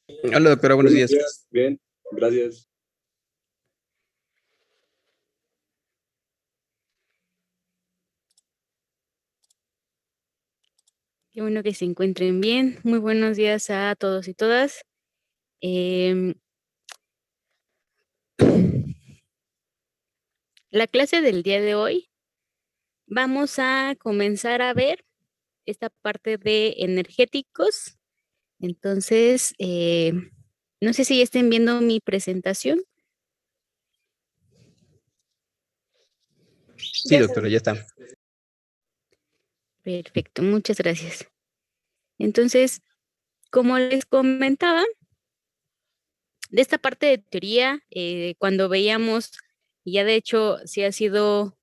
Hola, doctora, buenos Buenos días. días, bien, gracias. Qué bueno que se encuentren bien. Muy buenos días a todos y todas. Em, la clase del día de hoy vamos a comenzar a ver esta parte de energéticos. Entonces, no sé si ya estén viendo mi presentación. Sí, doctora, ya está. Perfecto, muchas gracias. Entonces, como les comentaba, de esta parte de teoría, cuando veíamos, y ya de hecho sí ha sido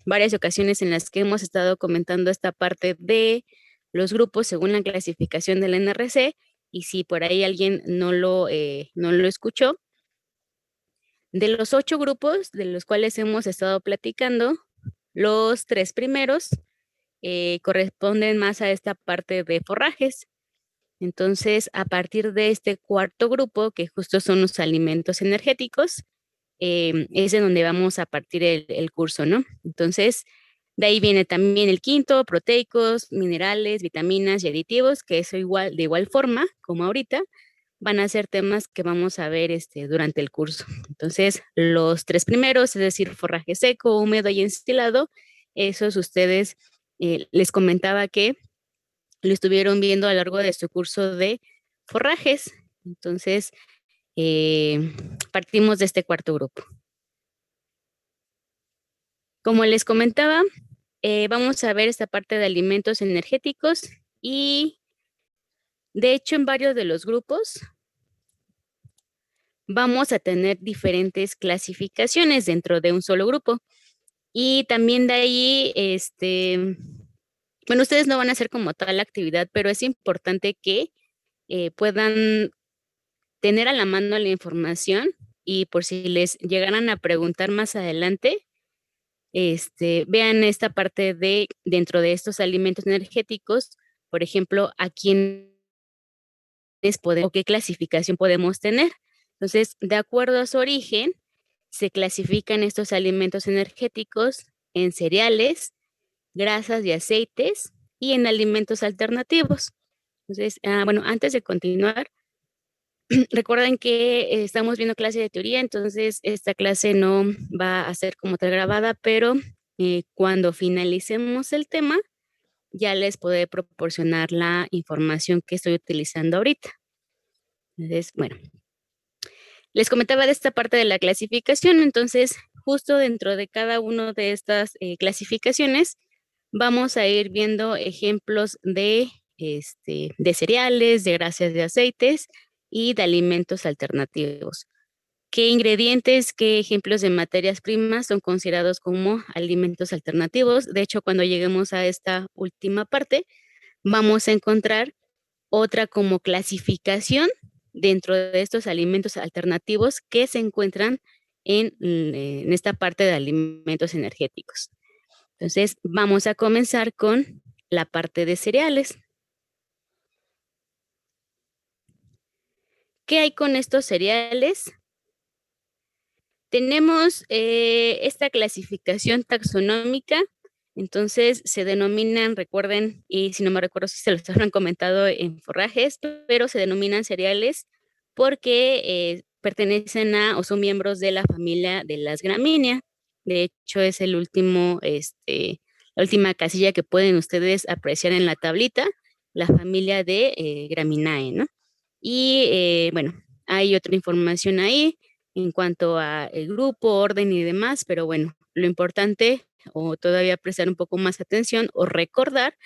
varias ocasiones en las que hemos estado comentando esta parte de los grupos según la clasificación del NRC, y si por ahí alguien no lo escuchó, de los 8 grupos de los cuales hemos estado platicando, los 3 primeros corresponden más a esta parte de forrajes. Entonces, a partir de este cuarto grupo, que justo son los alimentos energéticos, es de donde vamos a partir el curso, ¿no? Entonces, de ahí viene también el quinto, proteicos, minerales, vitaminas y aditivos, que eso igual, de igual forma, como ahorita, van a ser temas que vamos a ver durante el curso. Entonces, los 3 primeros, es decir, forraje seco, húmedo y ensilado, esos ustedes les comentaba que lo estuvieron viendo a lo largo de su curso de forrajes. Entonces, partimos de este cuarto grupo. Como les comentaba, vamos a ver esta parte de alimentos energéticos y de hecho en varios de los grupos vamos a tener diferentes clasificaciones dentro de un solo grupo. Y también de ahí, bueno, ustedes no van a hacer como tal la actividad, pero es importante que puedan tener a la mano la información y por si les llegaran a preguntar más adelante, vean esta parte de dentro de estos alimentos energéticos, por ejemplo, a quiénes podemos o qué clasificación podemos tener. Entonces, de acuerdo a su origen, se clasifican estos alimentos energéticos en cereales, grasas y aceites y en alimentos alternativos. Entonces, bueno, antes de continuar, recuerden que estamos viendo clase de teoría, entonces esta clase no va a ser como tal grabada, pero cuando finalicemos el tema, ya les podré proporcionar la información que estoy utilizando ahorita. Entonces, bueno, les comentaba de esta parte de la clasificación, entonces justo dentro de cada una de estas clasificaciones vamos a ir viendo ejemplos de cereales, de grasas de aceites y de alimentos alternativos. ¿Qué ingredientes, qué ejemplos de materias primas son considerados como alimentos alternativos? De hecho, cuando lleguemos a esta última parte, vamos a encontrar otra como clasificación dentro de estos alimentos alternativos que se encuentran en esta parte de alimentos energéticos. Entonces, vamos a comenzar con la parte de cereales. ¿Qué hay con estos cereales? Tenemos esta clasificación taxonómica, entonces se denominan, recuerden, y si no me recuerdo si se los habrán comentado en forrajes, pero se denominan cereales porque pertenecen a o son miembros de la familia de las gramíneas. De hecho, es el último, la última casilla que pueden ustedes apreciar en la tablita, la familia de Graminae, ¿no? Y bueno, hay otra información ahí en cuanto a el grupo, orden y demás, pero bueno, lo importante o todavía prestar un poco más atención o recordar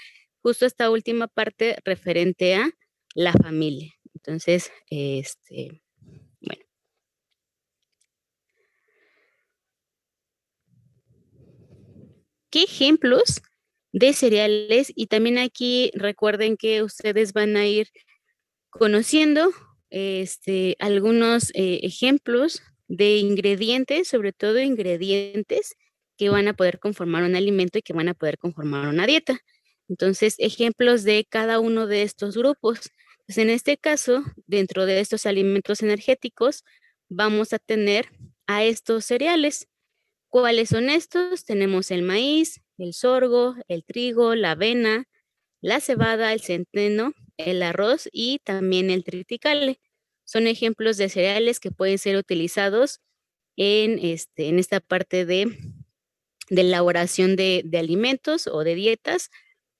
justo esta última parte referente a la familia. Entonces, bueno. ¿Qué ejemplos de cereales? Y también aquí recuerden que ustedes van a ir conociendo algunos ejemplos de ingredientes, sobre todo ingredientes que van a poder conformar un alimento y que van a poder conformar una dieta. Entonces, ejemplos de cada uno de estos grupos. Pues en este caso, dentro de estos alimentos energéticos, vamos a tener a estos cereales. ¿Cuáles son estos? Tenemos el maíz, el sorgo, el trigo, la avena, la cebada, el centeno, el arroz y también el triticale. Son ejemplos de cereales que pueden ser utilizados en esta parte de elaboración de alimentos o de dietas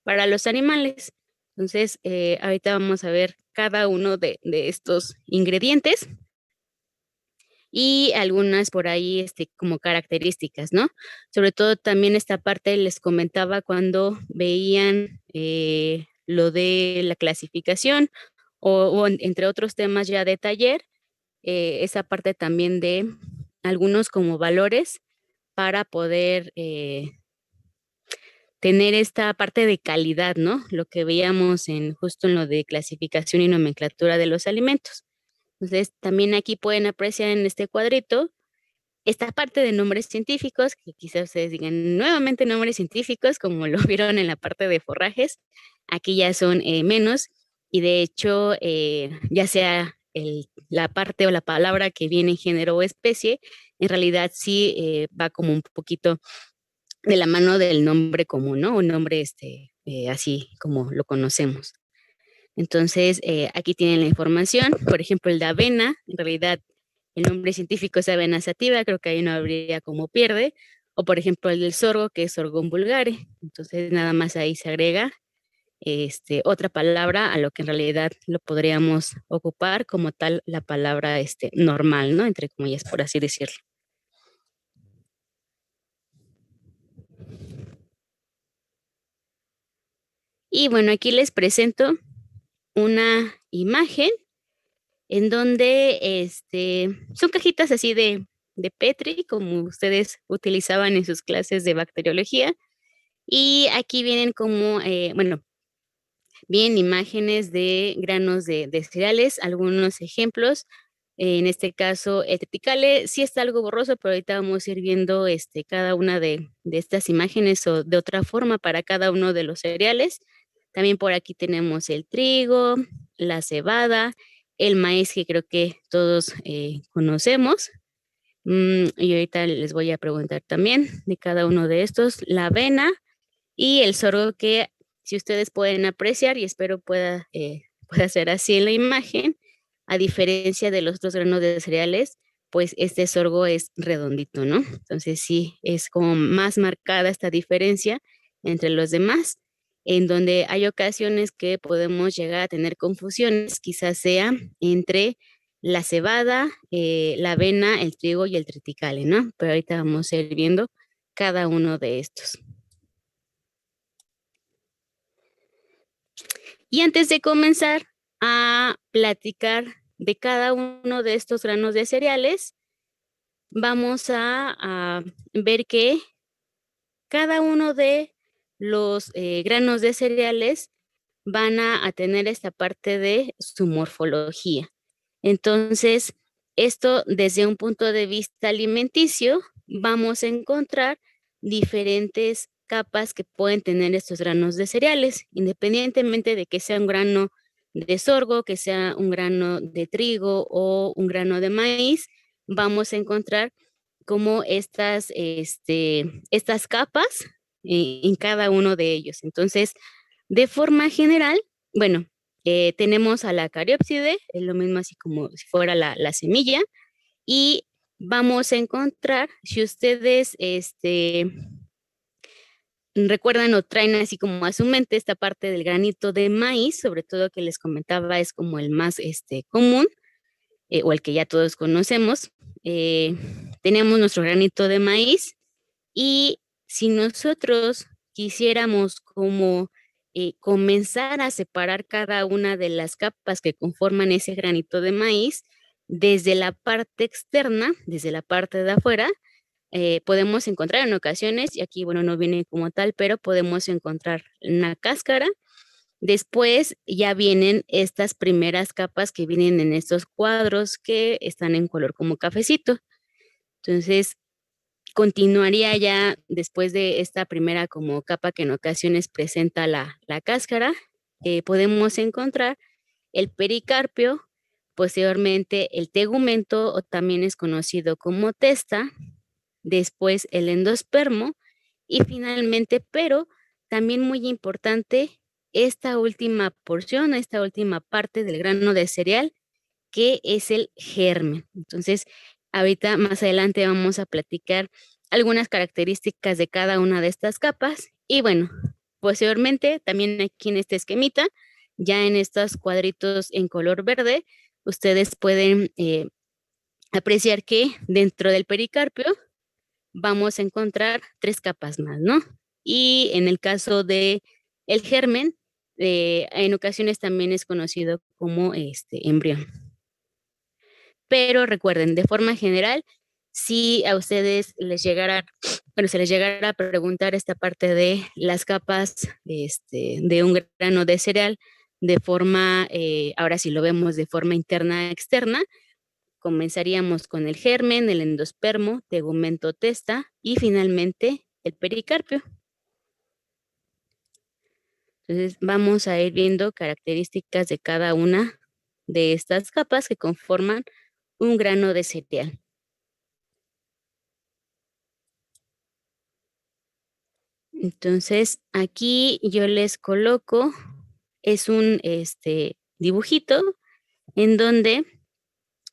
para los animales. Entonces, ahorita vamos a ver cada uno de estos ingredientes y algunas por ahí como características, ¿no? Sobre todo también esta parte les comentaba cuando veían lo de la clasificación o entre otros temas ya de taller, esa parte también de algunos como valores para poder tener esta parte de calidad, ¿no? Lo que veíamos justo en lo de clasificación y nomenclatura de los alimentos. Entonces, también aquí pueden apreciar en este cuadrito esta parte de nombres científicos, que quizás ustedes digan nuevamente nombres científicos, como lo vieron en la parte de forrajes, aquí ya son menos, y de hecho, ya sea la parte o la palabra que viene en género o especie, en realidad sí va como un poquito de la mano del nombre común, ¿no? Un nombre así como lo conocemos. Entonces, aquí tienen la información. Por ejemplo, el de avena, en realidad el nombre científico es avena sativa, creo que ahí no habría como pierde. O por ejemplo, el del sorgo, que es sorghum vulgare. Entonces, nada más ahí se agrega otra palabra a lo que en realidad lo podríamos ocupar como tal la palabra normal, ¿no? Entre comillas, por así decirlo. Y bueno, aquí les presento una imagen en donde son cajitas así de Petri, como ustedes utilizaban en sus clases de bacteriología. Y aquí vienen como, bueno, vienen imágenes de granos de cereales, algunos ejemplos. En este caso, el triticale sí está algo borroso, pero ahorita vamos a ir viendo cada una de estas imágenes o de otra forma para cada uno de los cereales. También por aquí tenemos el trigo, la cebada, el maíz que creo que todos conocemos. Y ahorita les voy a preguntar también de cada uno de estos, la avena y el sorgo que si ustedes pueden apreciar y espero pueda ser así en la imagen, a diferencia de los otros granos de cereales, pues este sorgo es redondito, ¿no? Entonces sí, es como más marcada esta diferencia entre los demás, en donde hay ocasiones que podemos llegar a tener confusiones, quizás sea entre la cebada, la avena, el trigo y el triticale, ¿no? Pero ahorita vamos a ir viendo cada uno de estos. Y antes de comenzar a platicar de cada uno de estos granos de cereales, vamos a ver que cada uno de los granos de cereales van a tener esta parte de su morfología. Entonces, esto desde un punto de vista alimenticio, vamos a encontrar diferentes capas que pueden tener estos granos de cereales, independientemente de que sea un grano de sorgo, que sea un grano de trigo o un grano de maíz, vamos a encontrar como estas capas en cada uno de ellos. Entonces, de forma general, bueno, tenemos a la cariópside, es lo mismo así como si fuera la semilla, y vamos a encontrar, si ustedes recuerdan o traen así como a su mente esta parte del granito de maíz, sobre todo que les comentaba es como el más común, o el que ya todos conocemos. Tenemos nuestro granito de maíz y si nosotros quisiéramos como comenzar a separar cada una de las capas que conforman ese granito de maíz, desde la parte externa, desde la parte de afuera, podemos encontrar en ocasiones, y aquí, bueno, no viene como tal, pero podemos encontrar una cáscara. Después ya vienen estas primeras capas que vienen en estos cuadros que están en color como cafecito. Entonces, continuaría ya después de esta primera como capa que en ocasiones presenta la cáscara, podemos encontrar el pericarpio, posteriormente el tegumento, o también es conocido como testa, después el endospermo y finalmente, pero también muy importante, esta última porción, esta última parte del grano de cereal, que es el germen. Entonces, ahorita más adelante vamos a platicar algunas características de cada una de estas capas y bueno, posteriormente también aquí en este esquemita, ya en estos cuadritos en color verde, ustedes pueden apreciar que dentro del pericarpio vamos a encontrar 3 capas más, ¿no? Y en el caso de el germen, en ocasiones también es conocido como embrión. Pero recuerden, de forma general, si a ustedes les llegara, bueno, se les llegara a preguntar esta parte de las capas de un grano de cereal de forma, ahora sí lo vemos de forma interna externa, comenzaríamos con el germen, el endospermo, tegumento, testa y finalmente el pericarpio. Entonces vamos a ir viendo características de cada una de estas capas que conforman un grano de cereal. Entonces aquí yo les coloco, es un dibujito en donde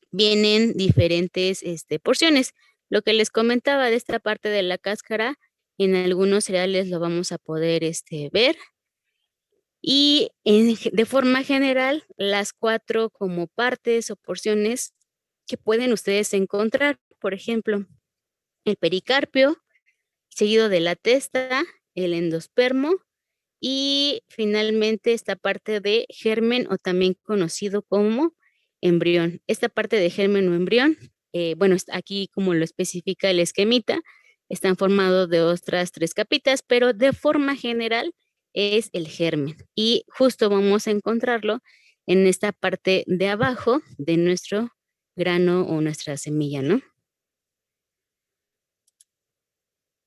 vienen diferentes porciones. Lo que les comentaba de esta parte de la cáscara, en algunos cereales lo vamos a poder ver. Y de forma general, las 4 como partes o porciones que pueden ustedes encontrar, por ejemplo, el pericarpio, seguido de la testa, el endospermo y finalmente esta parte de germen o también conocido como embrión. Esta parte de germen o embrión, bueno, aquí como lo especifica el esquemita, están formados de otras 3 capitas, pero de forma general es el germen. Y justo vamos a encontrarlo en esta parte de abajo de nuestro grano o nuestra semilla, ¿no?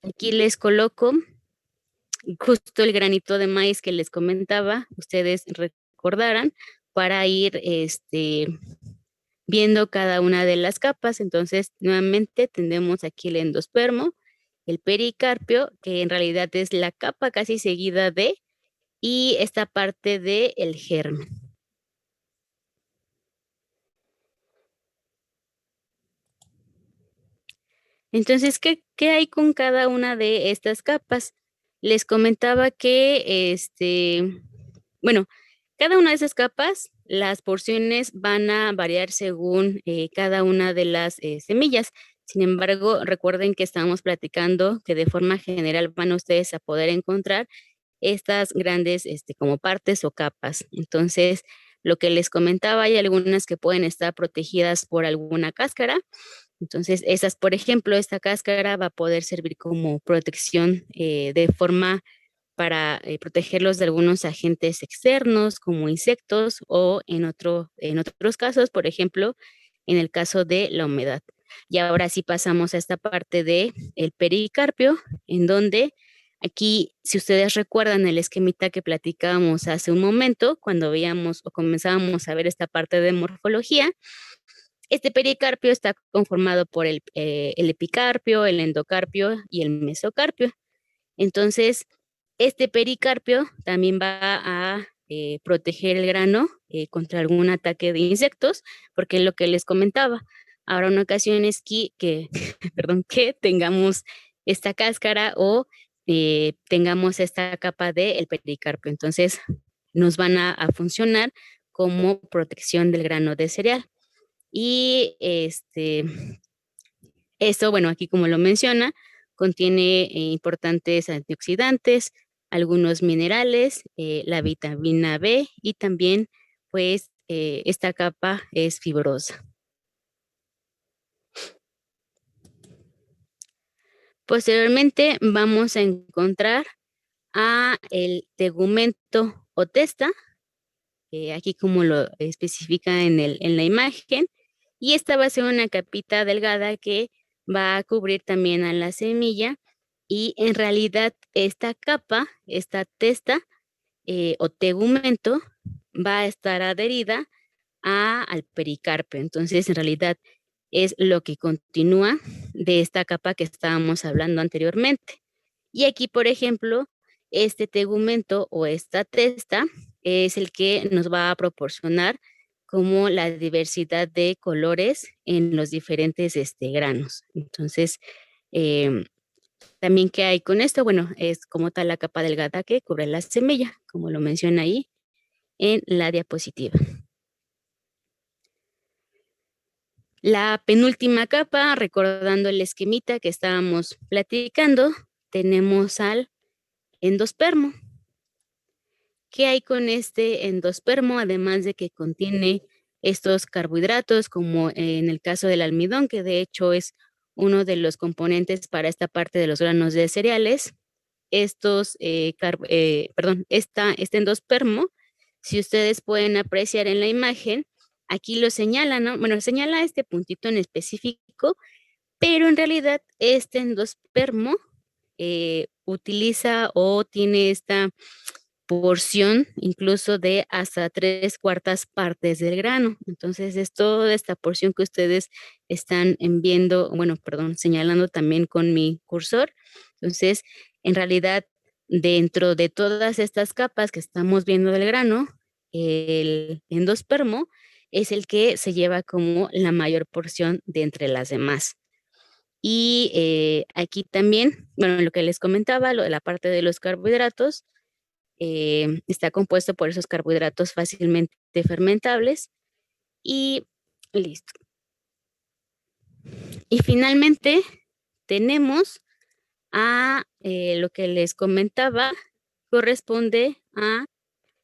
Aquí les coloco justo el granito de maíz que les comentaba, ustedes recordarán, para ir viendo cada una de las capas. Entonces, nuevamente tenemos aquí el endospermo, el pericarpio, que en realidad es la capa casi seguida de, y esta parte del germen. Entonces, ¿qué hay con cada una de estas capas? Les comentaba que, bueno, cada una de esas capas, las porciones van a variar según cada una de las semillas. Sin embargo, recuerden que estamos platicando que de forma general van ustedes a poder encontrar estas grandes como partes o capas. Entonces, lo que les comentaba, hay algunas que pueden estar protegidas por alguna cáscara. Entonces, esas, por ejemplo, esta cáscara va a poder servir como protección de forma para protegerlos de algunos agentes externos como insectos o en otros casos, por ejemplo, en el caso de la humedad. Y ahora sí pasamos a esta parte de el pericarpio, en donde aquí, si ustedes recuerdan el esquemita que platicábamos hace un momento, cuando veíamos o comenzábamos a ver esta parte de morfología, este pericarpio está conformado por el epicarpio, el endocarpio y el mesocarpio. Entonces, este pericarpio también va a proteger el grano contra algún ataque de insectos, porque es lo que les comentaba. Ahora, una ocasión es perdón, que tengamos esta cáscara o tengamos esta capa del pericarpio. Entonces, nos van a funcionar como protección del grano de cereal. Y esto, bueno, aquí como lo menciona, contiene importantes antioxidantes, algunos minerales, la vitamina B y también, pues, esta capa es fibrosa. Posteriormente vamos a encontrar a el tegumento o testa, aquí como lo especifica en la imagen, y esta va a ser una capita delgada que va a cubrir también a la semilla y en realidad esta capa, esta testa o tegumento, va a estar adherida al pericarpio. Entonces, en realidad es lo que continúa de esta capa que estábamos hablando anteriormente. Y aquí, por ejemplo, este tegumento o esta testa es el que nos va a proporcionar como la diversidad de colores en los diferentes granos. Entonces, también, ¿qué hay con esto? Bueno, es como tal la capa delgada que cubre la semilla, como lo menciona ahí en la diapositiva. La penúltima capa, recordando el esquemita que estábamos platicando, tenemos al endospermo. ¿Qué hay con este endospermo? Además de que contiene estos carbohidratos, como en el caso del almidón, que de hecho es uno de los componentes para esta parte de los granos de cereales. Este endospermo, si ustedes pueden apreciar en la imagen, aquí lo señala, ¿no? Bueno, señala este puntito en específico, pero en realidad este endospermo utiliza o tiene esta porción incluso de hasta 3/4 partes del grano. Entonces, es toda esta porción que ustedes están viendo, bueno, perdón, señalando también con mi cursor. Entonces, en realidad, dentro de todas estas capas que estamos viendo del grano, el endospermo es el que se lleva como la mayor porción de entre las demás. Y aquí también, bueno, lo que les comentaba, lo de la parte de los carbohidratos, está compuesto por esos carbohidratos fácilmente fermentables y listo. Y finalmente tenemos a lo que les comentaba, corresponde a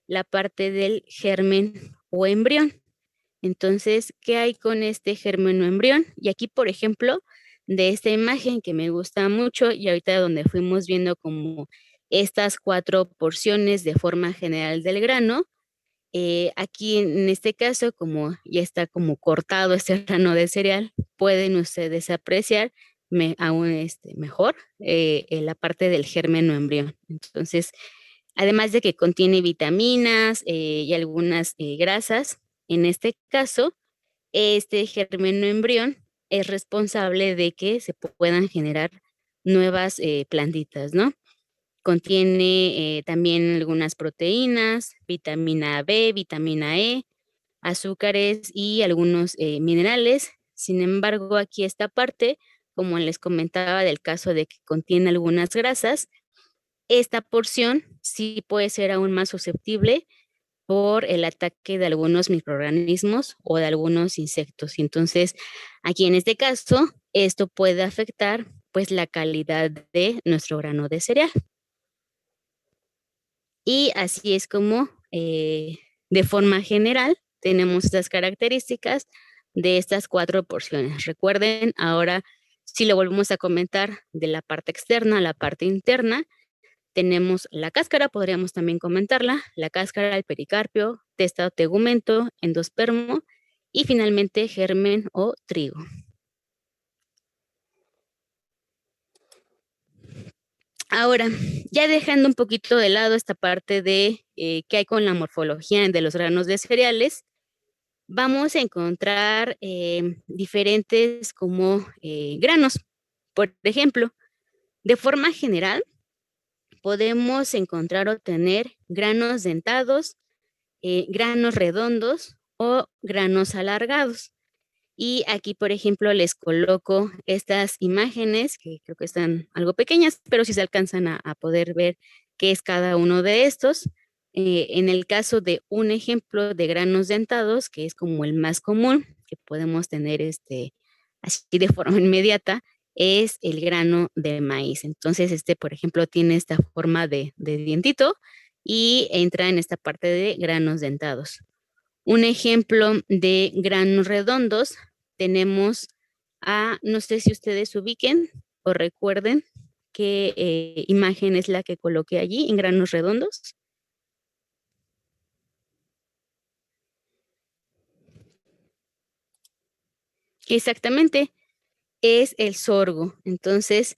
la parte del germen o embrión. Entonces, ¿qué hay con este germen o embrión? Y aquí, por ejemplo, de esta imagen que me gusta mucho y ahorita donde fuimos viendo como estas 4 porciones de forma general del grano, aquí en este caso, como ya está como cortado este grano de cereal, pueden ustedes apreciar aún mejor en la parte del germen o embrión. Entonces, además de que contiene vitaminas y algunas grasas, en este caso, este germen o embrión es responsable de que se puedan generar nuevas plantitas, ¿no? Contiene también algunas proteínas, vitamina B, vitamina E, azúcares y algunos minerales. Sin embargo, aquí esta parte, como les comentaba del caso de que contiene algunas grasas, esta porción sí puede ser aún más susceptible por el ataque de algunos microorganismos o de algunos insectos. Entonces, aquí en este caso, esto puede afectar pues la calidad de nuestro grano de cereal. Y así es como, de forma general, tenemos estas características de estas 4 porciones. Recuerden, ahora, si lo volvemos a comentar de la parte externa a la parte interna, tenemos la cáscara, podríamos también comentarla, la cáscara, el pericarpio, testa o tegumento, endospermo y finalmente germen o trigo. Ahora, ya dejando un poquito de lado esta parte de qué hay con la morfología de los granos de cereales, vamos a encontrar diferentes como granos. Por ejemplo, de forma general, podemos encontrar o tener granos dentados, granos redondos o granos alargados. Y aquí, por ejemplo, les coloco estas imágenes que creo que están algo pequeñas, pero si se alcanzan a poder ver qué es cada uno de estos. En el caso de un ejemplo de granos dentados, que es como el más común que podemos tener así de forma inmediata, es el grano de maíz. Entonces, por ejemplo, tiene esta forma de dientito y entra en esta parte de granos dentados. Un ejemplo de granos redondos tenemos no sé si ustedes ubiquen o recuerden qué imagen es la que coloqué allí en granos redondos. Exactamente, es el sorgo. Entonces,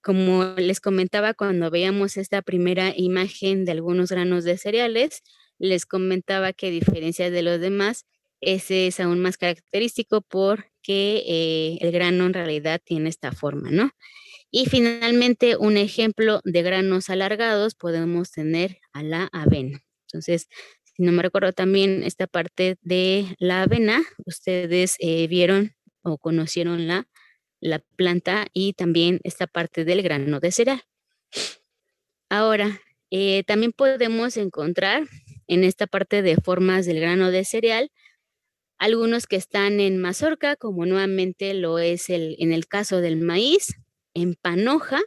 como les comentaba cuando veíamos esta primera imagen de algunos granos de cereales, les comentaba que a diferencia de los demás, ese es aún más característico porque el grano en realidad tiene esta forma, ¿no? Y finalmente, un ejemplo de granos alargados podemos tener a la avena. Entonces, si no me recuerdo también esta parte de la avena, ustedes vieron o conocieron la planta y también esta parte del grano de cereal. Ahora, también podemos encontrar en esta parte de formas del grano de cereal algunos que están en mazorca, como nuevamente lo es en el caso del maíz, en panoja,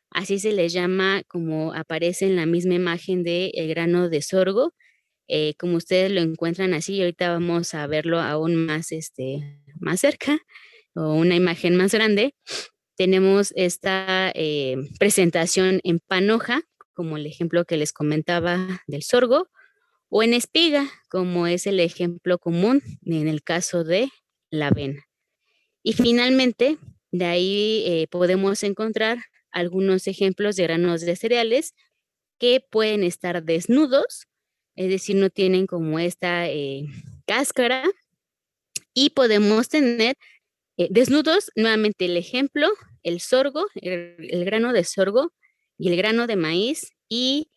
así se les llama como aparece en la misma imagen del grano de sorgo, como ustedes lo encuentran así, y ahorita vamos a verlo aún más, más cerca, o una imagen más grande. Tenemos esta presentación en panoja, como el ejemplo que les comentaba del sorgo, o en espiga, como es el ejemplo común en el caso de la avena. Y finalmente, de ahí podemos encontrar algunos ejemplos de granos de cereales que pueden estar desnudos, es decir, no tienen como esta cáscara, y podemos tener desnudos, nuevamente el ejemplo, el sorgo, el grano de sorgo y el grano de maíz, y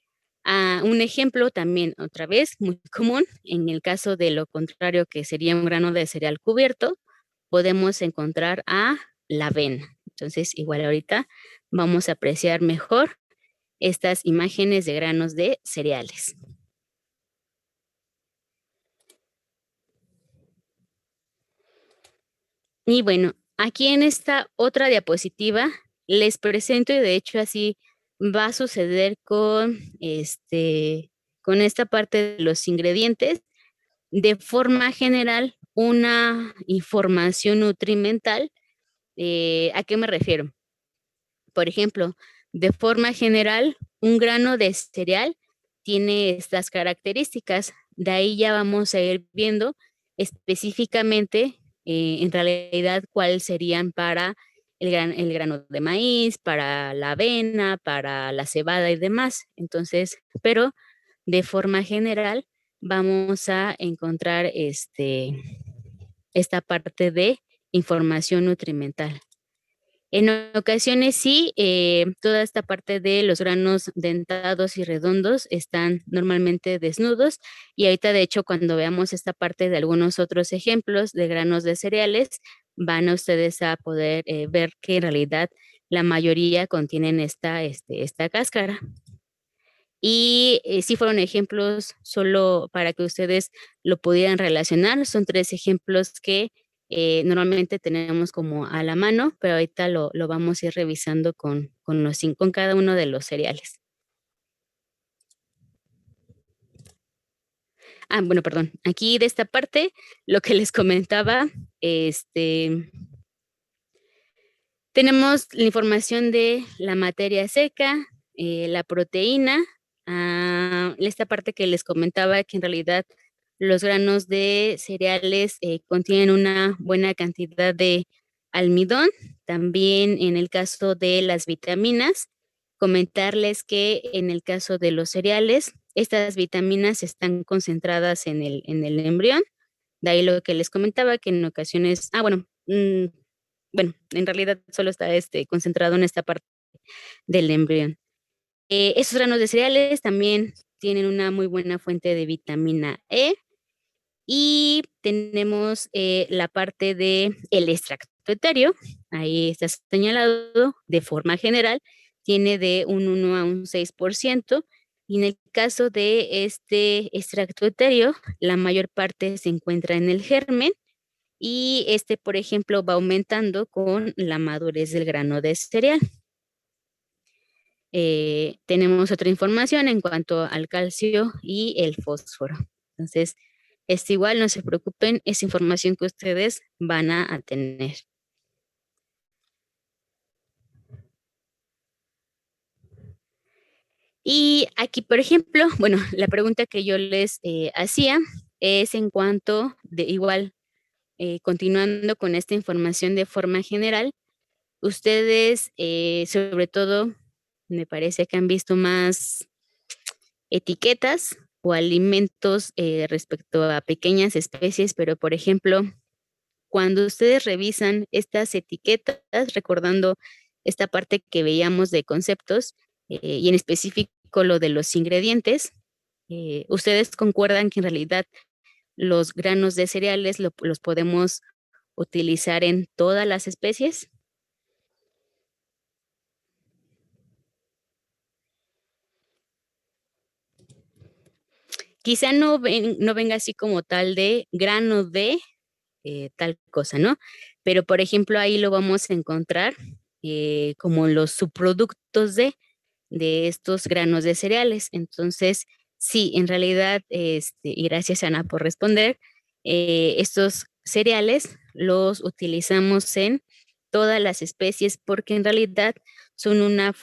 un ejemplo también, otra vez, muy común, en el caso de lo contrario, que sería un grano de cereal cubierto, podemos encontrar a la avena. Entonces, igual ahorita vamos a apreciar mejor estas imágenes de granos de cereales. Y bueno, aquí en esta otra diapositiva les presento, y de hecho así va a suceder con esta parte de los ingredientes, de forma general, una información nutrimental. ¿A qué me refiero? Por ejemplo, de forma general, un grano de cereal tiene estas características. De ahí ya vamos a ir viendo específicamente, en realidad, cuáles serían para el grano de maíz, para la avena, para la cebada y demás. Entonces, pero de forma general, vamos a encontrar esta parte de información nutrimental. En ocasiones sí, toda esta parte de los granos dentados y redondos están normalmente desnudos, y ahorita de hecho cuando veamos esta parte de algunos otros ejemplos de granos de cereales, van a ustedes a poder ver que en realidad la mayoría contienen esta cáscara. Y sí fueron ejemplos solo para que ustedes lo pudieran relacionar. Son 3 ejemplos que normalmente tenemos como a la mano, pero ahorita lo vamos a ir revisando con cada uno de los cereales. Bueno, perdón. Aquí de esta parte, lo que les comentaba, tenemos la información de la materia seca, la proteína, esta parte que les comentaba, que en realidad los granos de cereales contienen una buena cantidad de almidón. También en el caso de las vitaminas, comentarles que en el caso de los cereales, estas vitaminas están concentradas en el embrión. De ahí lo que les comentaba, que en ocasiones, bueno, en realidad solo está concentrado en esta parte del embrión. Esos granos de cereales también tienen una muy buena fuente de vitamina E, y tenemos la parte del extracto etéreo, ahí está señalado de forma general, tiene de un 1 a un 6%, y en el caso de este extracto etéreo, la mayor parte se encuentra en el germen, y por ejemplo, va aumentando con la madurez del grano de cereal. Tenemos otra información en cuanto al calcio y el fósforo. Entonces, igual, no se preocupen, es información que ustedes van a tener. Y aquí, por ejemplo, bueno, la pregunta que yo les hacía es en cuanto de igual, continuando con esta información de forma general, ustedes, sobre todo, me parece que han visto más etiquetas o alimentos respecto a pequeñas especies, pero por ejemplo, cuando ustedes revisan estas etiquetas, recordando esta parte que veíamos de conceptos y en específico lo de los ingredientes, ¿ustedes concuerdan que en realidad los granos de cereales los podemos utilizar en todas las especies? Quizá no venga así como tal de grano de tal cosa, ¿no? Pero, por ejemplo, ahí lo vamos a encontrar como los subproductos de estos granos de cereales. Entonces, sí, en realidad, y gracias Ana por responder, estos cereales los utilizamos en todas las especies porque en realidad son una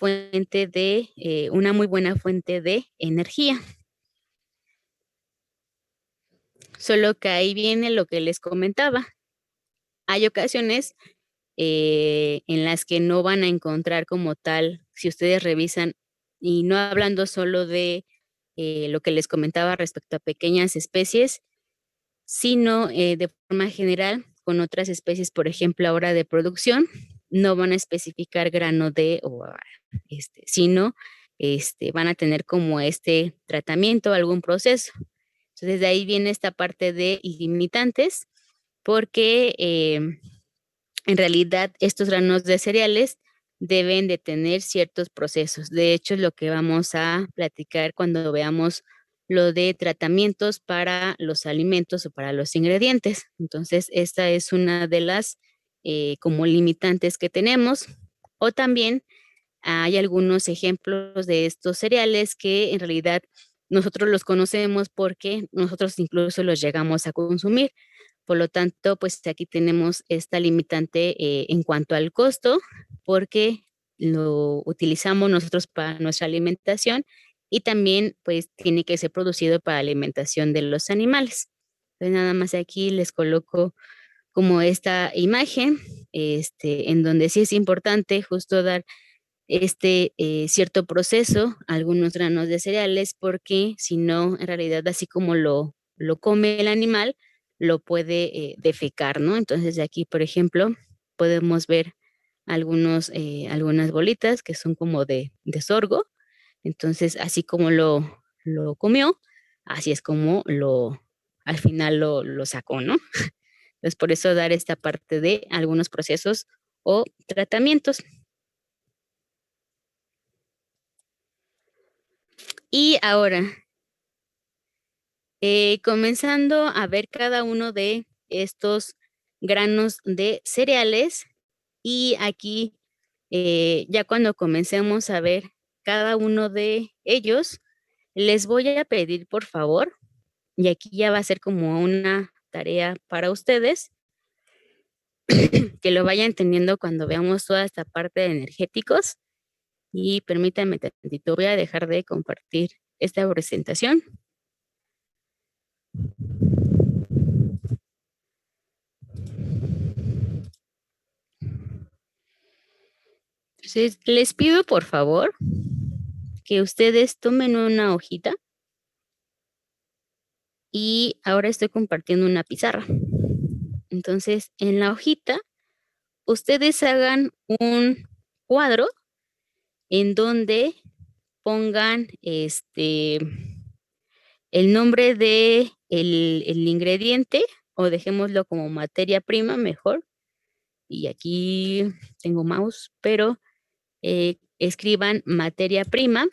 muy buena fuente de energía. Solo que ahí viene lo que les comentaba. Hay ocasiones en las que no van a encontrar como tal, si ustedes revisan, y no hablando solo de lo que les comentaba respecto a pequeñas especies, sino de forma general con otras especies, por ejemplo, ahora de producción, no van a especificar grano de, sino van a tener como este tratamiento, algún proceso. Entonces, de ahí viene esta parte de limitantes, porque en realidad estos granos de cereales deben de tener ciertos procesos. De hecho, es lo que vamos a platicar cuando veamos lo de tratamientos para los alimentos o para los ingredientes. Entonces, esta es una de las como limitantes que tenemos. O también hay algunos ejemplos de estos cereales que en realidad nosotros los conocemos porque nosotros incluso los llegamos a consumir. Por lo tanto, pues aquí tenemos esta limitante en cuanto al costo, porque lo utilizamos nosotros para nuestra alimentación y también pues tiene que ser producido para alimentación de los animales. Entonces nada más aquí les coloco como esta imagen, en donde sí es importante justo dar cierto proceso a algunos granos de cereales, porque si no, en realidad, así como lo come el animal, lo puede defecar, ¿no? Entonces, aquí, por ejemplo, podemos ver algunas bolitas que son como de sorgo. Entonces, así como lo comió, así es como al final lo sacó, ¿no? Entonces, por eso dar esta parte de algunos procesos o tratamientos. Y ahora, comenzando a ver cada uno de estos granos de cereales y aquí ya cuando comencemos a ver cada uno de ellos, les voy a pedir por favor, y aquí ya va a ser como una tarea para ustedes, que lo vayan teniendo cuando veamos toda esta parte de energéticos y permítanme tantito, voy a dejar de compartir esta presentación. Entonces, les pido por favor que ustedes tomen una hojita y ahora estoy compartiendo una pizarra. Entonces, en la hojita, ustedes hagan un cuadro en donde pongan el nombre de el ingrediente o dejémoslo como materia prima mejor. Y aquí tengo mouse, pero escriban materia prima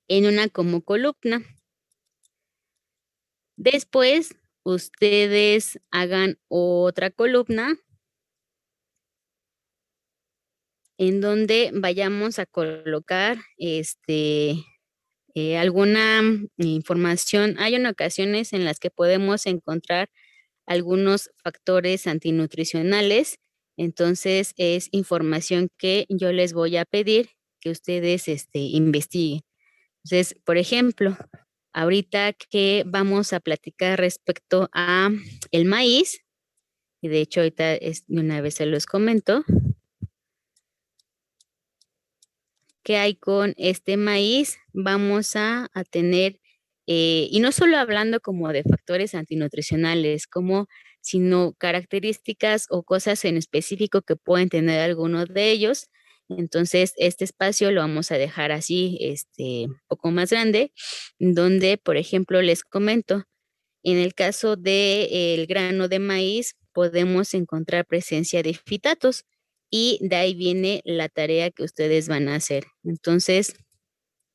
en una como columna. Después, ustedes hagan otra columna en donde vayamos a colocar alguna información. Hay en ocasiones en las que podemos encontrar algunos factores antinutricionales. Entonces, es información que yo les voy a pedir que ustedes investiguen. Entonces, por ejemplo, ahorita que vamos a platicar respecto a el maíz, y de hecho ahorita de una vez se los comento, qué hay con este maíz, vamos a tener, y no solo hablando como de factores antinutricionales, como sino características o cosas en específico que pueden tener algunos de ellos. Entonces, este espacio lo vamos a dejar así, un poco más grande, donde, por ejemplo, les comento, en el caso del grano de maíz, podemos encontrar presencia de fitatos y de ahí viene la tarea que ustedes van a hacer. Entonces,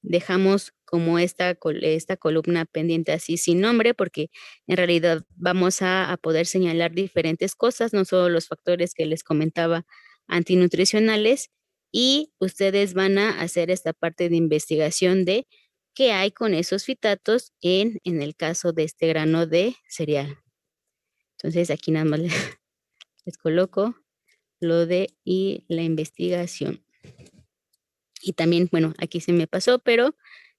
dejamos como esta columna pendiente así sin nombre, porque en realidad vamos a poder señalar diferentes cosas, no solo los factores que les comentaba antinutricionales, y ustedes van a hacer esta parte de investigación de qué hay con esos fitatos en el caso de este grano de cereal. Entonces aquí nada más les coloco lo de y la investigación. Y también, bueno, aquí se me pasó, pero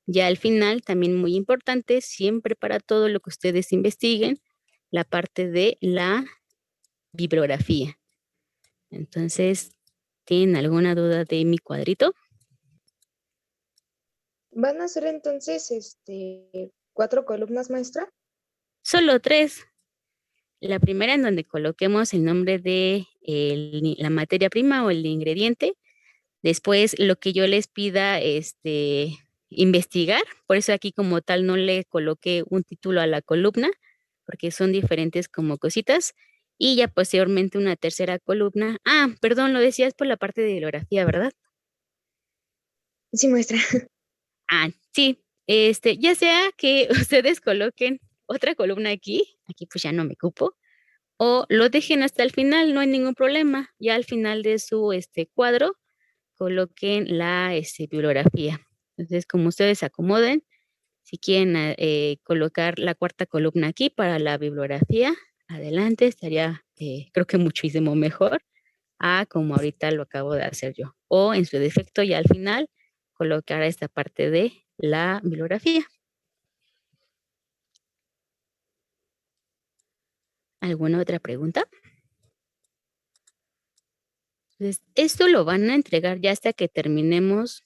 ya al final, también muy importante, siempre para todo lo que ustedes investiguen, la parte de la bibliografía. Entonces, ¿tienen alguna duda de mi cuadrito? ¿Van a ser entonces 4 columnas, maestra? Solo 3. La primera en donde coloquemos el nombre de la materia prima o el ingrediente. Después, lo que yo les pida, investigar. Por eso aquí como tal no le coloqué un título a la columna, porque son diferentes como cositas. Y ya posteriormente una tercera columna. Ah, perdón, lo decías por la parte de bibliografía, ¿verdad? Sí, maestra. Ah, sí. Ya sea que ustedes coloquen otra columna aquí pues ya no me cupo, o lo dejen hasta el final, no hay ningún problema. Ya al final de su cuadro, coloquen la bibliografía. Entonces, como ustedes acomoden, si quieren colocar la cuarta columna aquí para la bibliografía, adelante, estaría creo que muchísimo mejor a como ahorita lo acabo de hacer yo. O en su defecto, ya al final, colocar esta parte de la bibliografía. ¿Alguna otra pregunta? Entonces, esto lo van a entregar ya hasta que terminemos.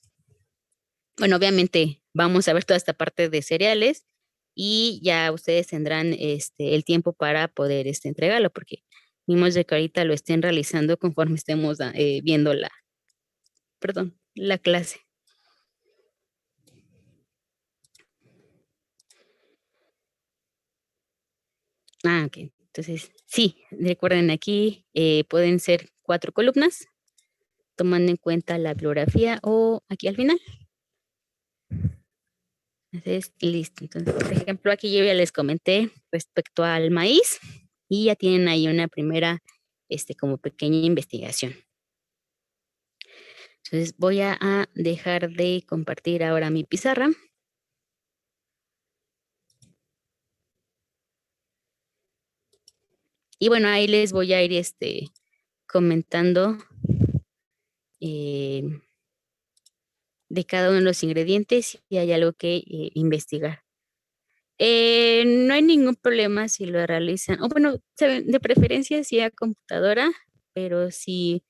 Bueno, obviamente vamos a ver toda esta parte de cereales y ya ustedes tendrán el tiempo para poder entregarlo, porque vimos de que ahorita lo estén realizando conforme estemos viendo la clase. Ah, ok. Entonces, sí, recuerden aquí pueden ser 4 columnas, tomando en cuenta la bibliografía o aquí al final. Entonces, listo. Entonces, por ejemplo, aquí yo ya les comenté respecto al maíz y ya tienen ahí una primera, como pequeña investigación. Entonces, voy a dejar de compartir ahora mi pizarra. Y bueno, ahí les voy a ir comentando de cada uno de los ingredientes si hay algo que investigar. No hay ningún problema si lo realizan, o bueno, saben, de preferencia sí a computadora, pero si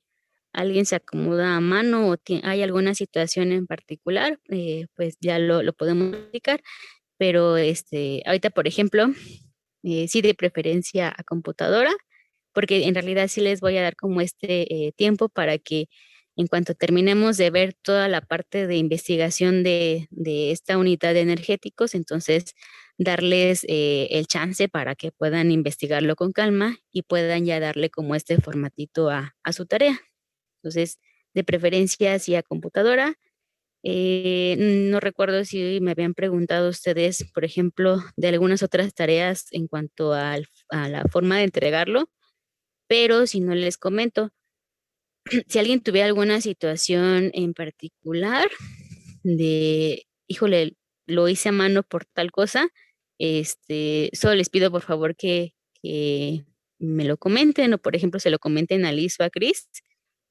alguien se acomoda a mano o hay alguna situación en particular, pues ya lo podemos explicar. Pero ahorita, por ejemplo, sí de preferencia a computadora, porque en realidad sí les voy a dar como tiempo para que en cuanto terminemos de ver toda la parte de investigación de esta unidad de energéticos, entonces darles el chance para que puedan investigarlo con calma y puedan ya darle como este formatito a su tarea. Entonces, de preferencia sí a computadora. No recuerdo si me habían preguntado ustedes, por ejemplo, de algunas otras tareas en cuanto a la forma de entregarlo, pero si no les comento, si alguien tuviera alguna situación en particular de, híjole, lo hice a mano por tal cosa, solo les pido por favor que me lo comenten o por ejemplo se lo comenten a Liz o a Chris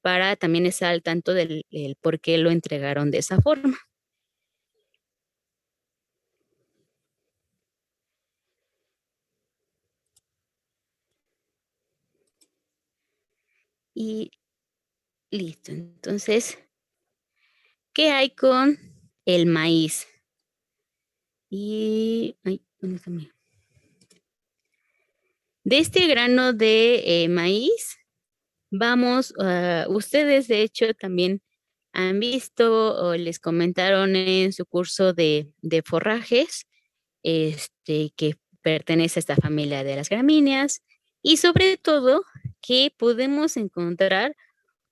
para también estar al tanto del por qué lo entregaron de esa forma. Y listo, entonces ¿Qué hay con el maíz? Y, ay, ¿dónde está mi? De este grano de maíz, vamos, ustedes de hecho también han visto o les comentaron en su curso de forrajes, que pertenece a esta familia de las gramíneas, y sobre todo que podemos encontrar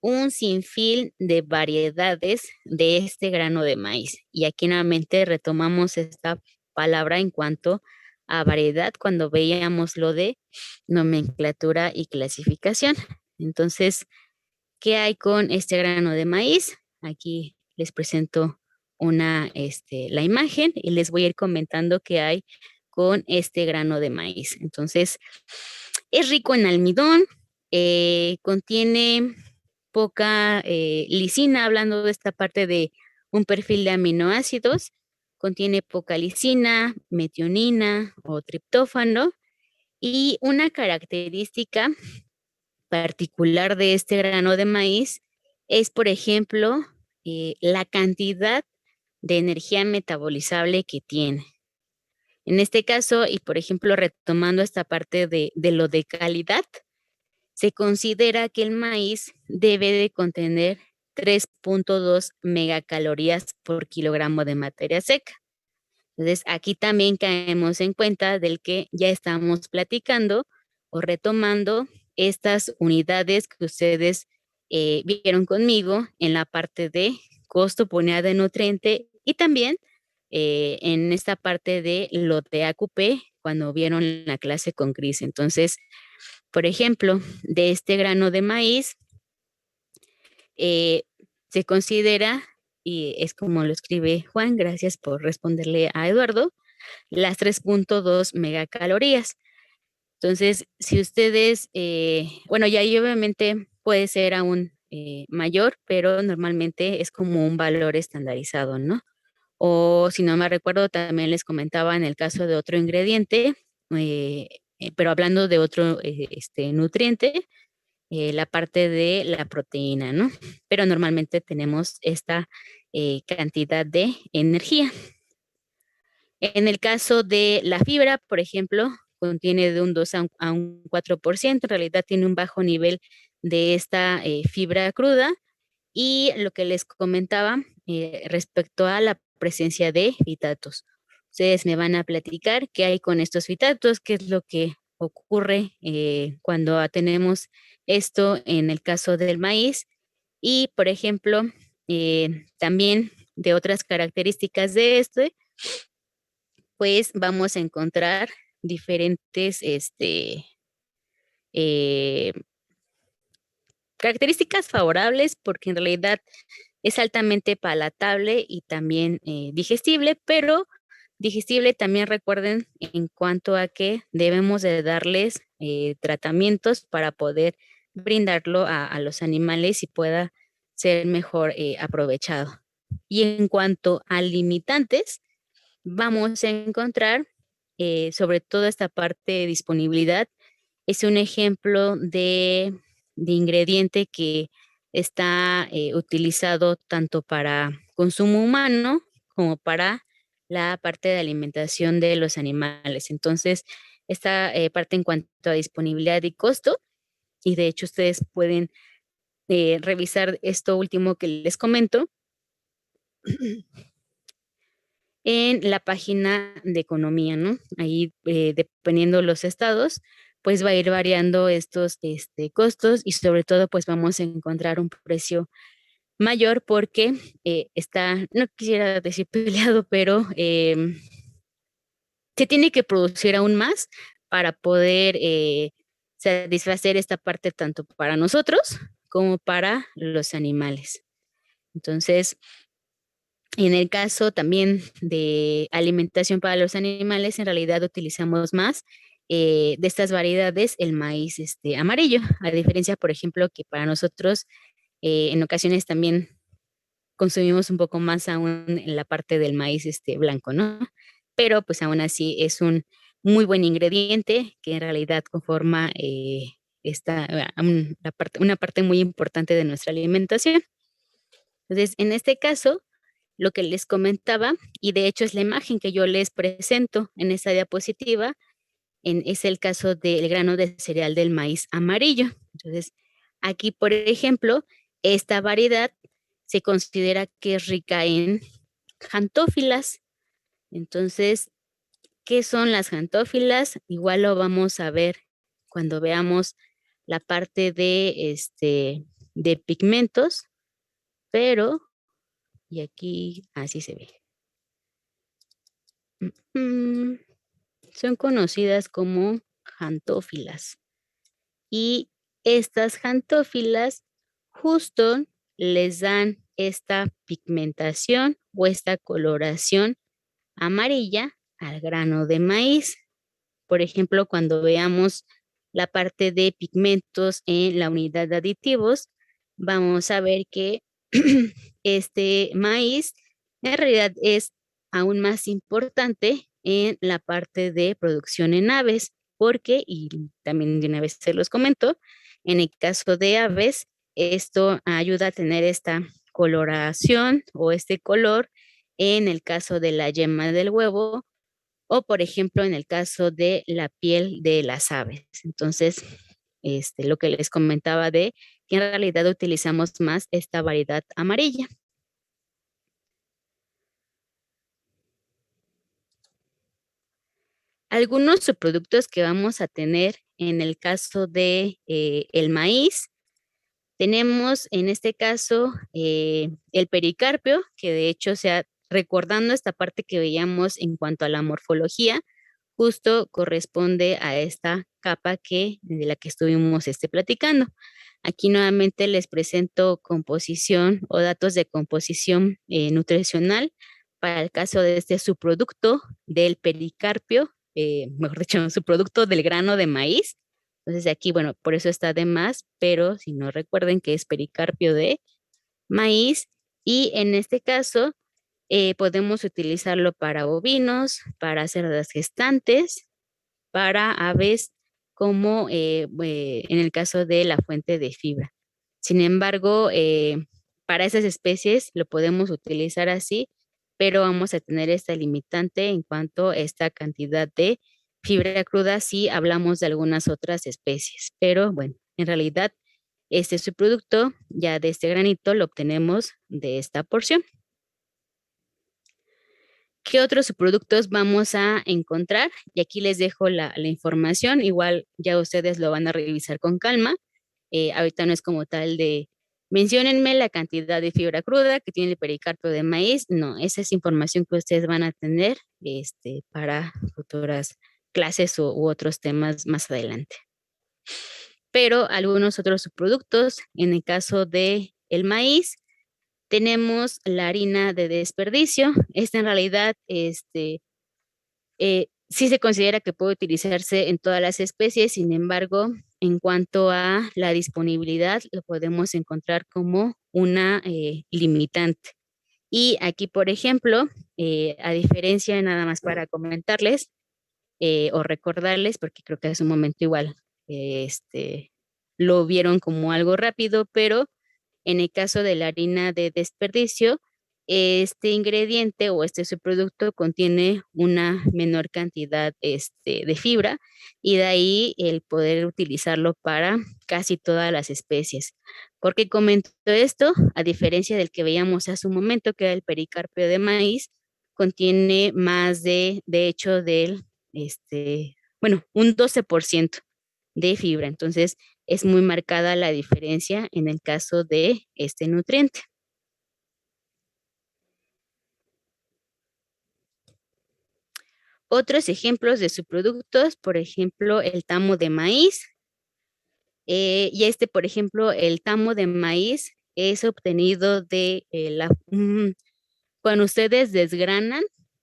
un sinfín de variedades de este grano de maíz. Y aquí nuevamente retomamos esta palabra en cuanto a variedad cuando veíamos lo de nomenclatura y clasificación. Entonces, ¿qué hay con este grano de maíz? Aquí les presento la imagen y les voy a ir comentando qué hay con este grano de maíz. Entonces, es rico en almidón, contiene poca lisina, hablando de esta parte de un perfil de aminoácidos, contiene poca lisina, metionina o triptófano, y una característica particular de este grano de maíz es, por ejemplo, la cantidad de energía metabolizable que tiene. En este caso, y por ejemplo, retomando esta parte de lo de calidad, se considera que el maíz debe de contener 3.2 megacalorías por kilogramo de materia seca. Entonces, aquí también caemos en cuenta del que ya estamos platicando o retomando estas unidades que ustedes vieron conmigo en la parte de costo por unidad de nutriente y también en esta parte de lo de AQP cuando vieron la clase con Cris. Entonces, por ejemplo, de este grano de maíz, eh, se considera, y es como lo escribe Juan, gracias por responderle a Eduardo, las 3.2 megacalorías. Entonces, si ustedes, bueno, ya ahí obviamente puede ser aún mayor, pero normalmente es como un valor estandarizado, ¿no? O si no me recuerdo, también les comentaba en el caso de otro ingrediente, pero hablando de otro nutriente, la parte de la proteína, ¿no? Pero normalmente tenemos esta cantidad de energía. En el caso de la fibra, por ejemplo, contiene de un 2 a un 4%, en realidad tiene un bajo nivel de esta fibra cruda, y lo que les comentaba respecto a la presencia de fitatos. Ustedes me van a platicar qué hay con estos fitatos, qué es lo que ocurre cuando tenemos esto en el caso del maíz y, por ejemplo, también de otras características de este, pues vamos a encontrar diferentes eh, características favorables porque en realidad es altamente palatable y también digestible, pero digestible también recuerden en cuanto a que debemos de darles tratamientos para poder brindarlo a los animales y pueda ser mejor aprovechado. Y en cuanto a limitantes, vamos a encontrar sobre todo esta parte de disponibilidad. Es un ejemplo de ingrediente que está utilizado tanto para consumo humano como para la parte de alimentación de los animales. Entonces, esta parte en cuanto a disponibilidad y costo, y de hecho ustedes pueden revisar esto último que les comento en la página de economía, ¿no? Ahí, dependiendo los estados, pues va a ir variando estos costos y sobre todo, pues vamos a encontrar un precio mayor porque está, no quisiera decir peleado, pero se tiene que producir aún más para poder satisfacer esta parte tanto para nosotros como para los animales. Entonces, en el caso también de alimentación para los animales, en realidad utilizamos más de estas variedades el maíz amarillo, a diferencia, por ejemplo, que para nosotros en ocasiones también consumimos un poco más aún en la parte del maíz blanco, ¿no? Pero pues aún así es un muy buen ingrediente que en realidad conforma una parte muy importante de nuestra alimentación. Entonces, en este caso, lo que les comentaba, y de hecho es la imagen que yo les presento en esta diapositiva, es el caso del grano de cereal del maíz amarillo. Entonces, aquí, por ejemplo, esta variedad se considera que es rica en xantófilas. Entonces, ¿qué son las xantófilas? Igual lo vamos a ver cuando veamos la parte de pigmentos, pero, y aquí así se ve. Son conocidas como xantófilas. Y estas xantófilas justo les dan esta pigmentación o esta coloración amarilla al grano de maíz. Por ejemplo, cuando veamos la parte de pigmentos en la unidad de aditivos, vamos a ver que este maíz en realidad es aún más importante en la parte de producción en aves, porque, y también de una vez se los comento, en el caso de aves, esto ayuda a tener esta coloración o este color en el caso de la yema del huevo o, por ejemplo, en el caso de la piel de las aves. Entonces, lo que les comentaba de que en realidad utilizamos más esta variedad amarilla. Algunos subproductos que vamos a tener en el caso de el maíz, tenemos en este caso el pericarpio, que de hecho, recordando esta parte que veíamos en cuanto a la morfología, justo corresponde a esta capa de la que estuvimos platicando. Aquí nuevamente les presento composición o datos de composición nutricional para el caso de este subproducto del pericarpio, mejor dicho, subproducto del grano de maíz. Entonces aquí, bueno, por eso está de más, pero si no recuerden que es pericarpio de maíz y en este caso podemos utilizarlo para bovinos, para cerdas gestantes, para aves, como en el caso de la fuente de fibra. Sin embargo, para esas especies lo podemos utilizar así, pero vamos a tener esta limitante en cuanto a esta cantidad de fibra cruda si hablamos de algunas otras especies. Pero bueno, en realidad este subproducto ya de este granito lo obtenemos de esta porción. ¿Qué otros subproductos vamos a encontrar? Y aquí les dejo la información, igual ya ustedes lo van a revisar con calma. Ahorita no es como tal de menciónenme la cantidad de fibra cruda que tiene el pericarpio de maíz. No, esa es información que ustedes van a tener para futuras clases u otros temas más adelante. Pero algunos otros subproductos, en el caso de el maíz, tenemos la harina de desperdicio. Esta en realidad, sí se considera que puede utilizarse en todas las especies, sin embargo, en cuanto a la disponibilidad, lo podemos encontrar como una limitante. Y aquí, por ejemplo, a diferencia, nada más para comentarles o recordarles, porque creo que hace un momento igual lo vieron como algo rápido, pero en el caso de la harina de desperdicio, este ingrediente o este subproducto contiene una menor cantidad de fibra y de ahí el poder utilizarlo para casi todas las especies. ¿Por qué comento esto? A diferencia del que veíamos hace un momento, que era el pericarpio de maíz, contiene más de hecho, un 12% de fibra. Entonces, es muy marcada la diferencia en el caso de este nutriente. Otros ejemplos de subproductos, por ejemplo, el tamo de maíz. Y por ejemplo, el tamo de maíz es obtenido de cuando ustedes desgranan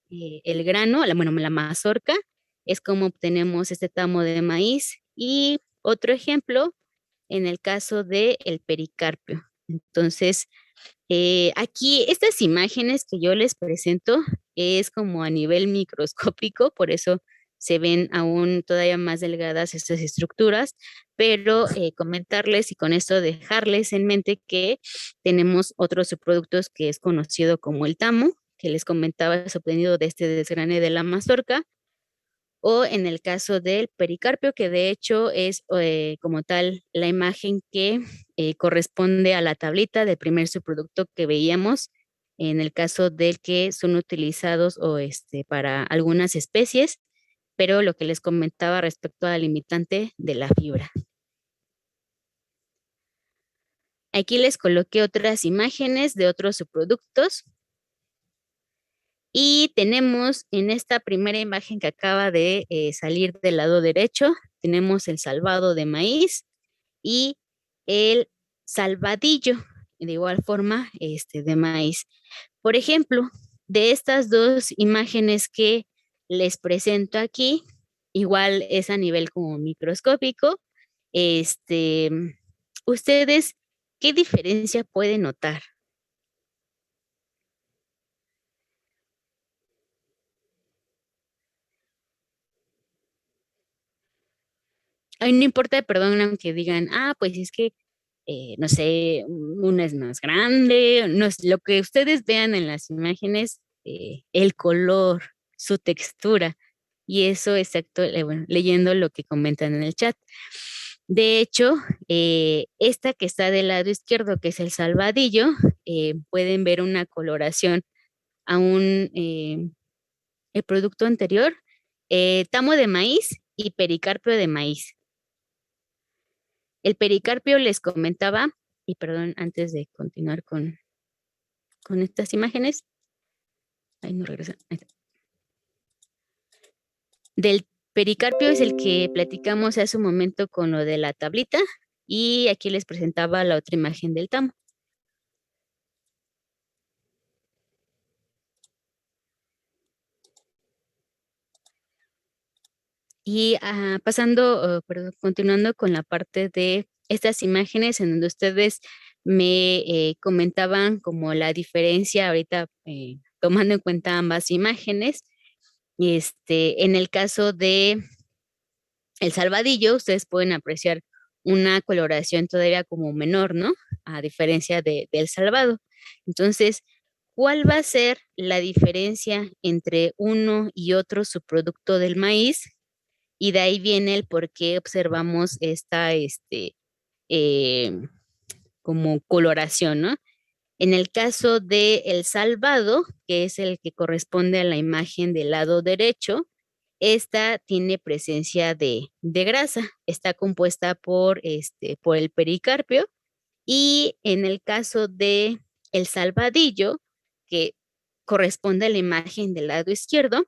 el grano, la mazorca, es como obtenemos este tamo de maíz. Y otro ejemplo, en el caso del pericarpio. Entonces, aquí estas imágenes que yo les presento es como a nivel microscópico, por eso se ven aún todavía más delgadas estas estructuras, pero comentarles y con esto dejarles en mente que tenemos otros subproductos que es conocido como el tamo, que les comentaba, es obtenido de este desgrane de la mazorca, o en el caso del pericarpio, que de hecho es como tal la imagen que corresponde a la tablita del primer subproducto que veíamos, en el caso del que son utilizados o para algunas especies, pero lo que les comentaba respecto al limitante de la fibra. Aquí les coloqué otras imágenes de otros subproductos. Y tenemos en esta primera imagen que acaba de salir del lado derecho, tenemos el salvado de maíz y el salvadillo, de igual forma, de maíz. Por ejemplo, de estas dos imágenes que les presento aquí, igual es a nivel como microscópico, ustedes, ¿qué diferencia pueden notar? Ay, no importa, perdón, aunque digan, pues es que, no sé, una es más grande, no es, lo que ustedes vean en las imágenes, el color, su textura, y eso exacto, bueno, leyendo lo que comentan en el chat. De hecho, esta que está del lado izquierdo, que es el salvadillo, pueden ver una coloración aún, el producto anterior, tamo de maíz y pericarpio de maíz. El pericarpio les comentaba, y perdón, antes de continuar con estas imágenes, ahí no regresa. Ahí está. Del pericarpio es el que platicamos hace un momento con lo de la tablita, y aquí les presentaba la otra imagen del tamo. Y continuando con la parte de estas imágenes en donde ustedes me comentaban como la diferencia ahorita, tomando en cuenta ambas imágenes, en el caso de el salvadillo, ustedes pueden apreciar una coloración todavía como menor, ¿no? A diferencia del salvado. Entonces, ¿cuál va a ser la diferencia entre uno y otro subproducto del maíz? Y de ahí viene el por qué observamos esta, eh, como coloración, ¿no? En el caso de el salvado, que es el que corresponde a la imagen del lado derecho, esta tiene presencia de grasa, está compuesta por el pericarpio, y en el caso de el salvadillo, que corresponde a la imagen del lado izquierdo,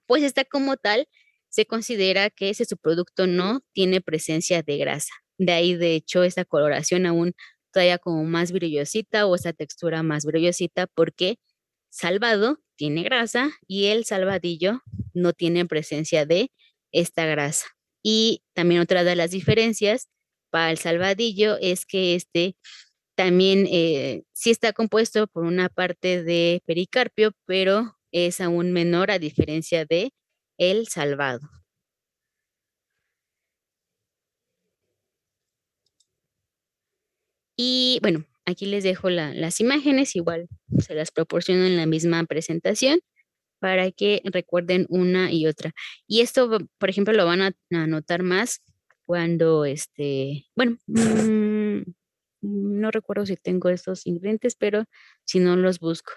pues está como tal, se considera que ese subproducto no tiene presencia de grasa. De ahí, de hecho, esta coloración aún todavía como más brillosita o esta textura más brillosita, porque salvado tiene grasa y el salvadillo no tiene presencia de esta grasa. Y también otra de las diferencias para el salvadillo es que también sí está compuesto por una parte de pericarpio, pero es aún menor a diferencia de el salvado. Y bueno, aquí les dejo las imágenes, igual se las proporciono en la misma presentación para que recuerden una y otra. Y esto, por ejemplo, lo van a notar más cuando, bueno, no recuerdo si tengo estos ingredientes, pero si no los busco.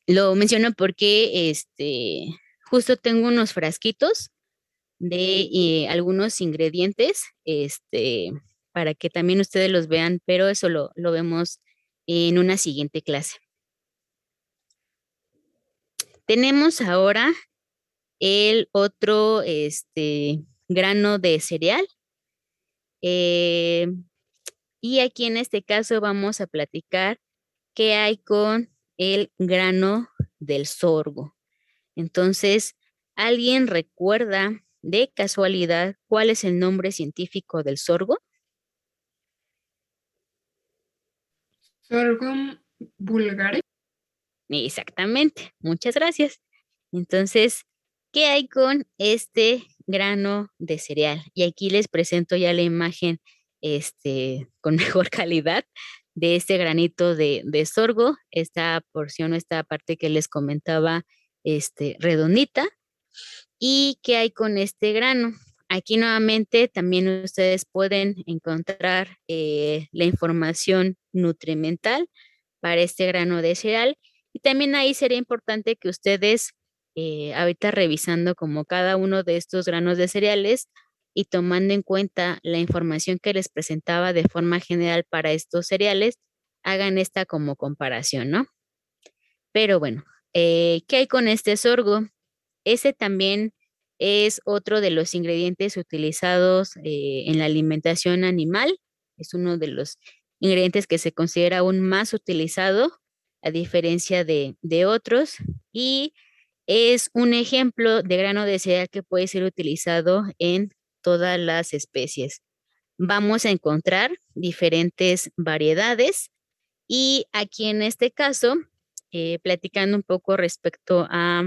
Lo menciono porque justo tengo unos frasquitos de algunos ingredientes, para que también ustedes los vean, pero eso lo vemos en una siguiente clase. Tenemos ahora el otro grano de cereal. Y aquí en este caso vamos a platicar qué hay con el grano del sorgo. Entonces, ¿alguien recuerda de casualidad cuál es el nombre científico del sorgo? Sorghum vulgare. Exactamente, muchas gracias. Entonces, ¿Qué hay con este grano de cereal? Y aquí les presento ya la imagen con mejor calidad de este granito de sorgo, esta porción, esta parte que les comentaba, redondita. ¿Y qué hay con este grano? Aquí nuevamente también ustedes pueden encontrar la información nutrimental para este grano de cereal. Y también ahí sería importante que ustedes, ahorita revisando como cada uno de estos granos de cereales y tomando en cuenta la información que les presentaba de forma general para estos cereales, hagan esta como comparación, ¿no? Pero bueno, ¿qué hay con este sorgo? Ese también es otro de los ingredientes utilizados en la alimentación animal. Es uno de los ingredientes que se considera aún más utilizado a diferencia de otros. Y es un ejemplo de grano de cereal que puede ser utilizado en todas las especies. Vamos a encontrar diferentes variedades y aquí en este caso, platicando un poco respecto a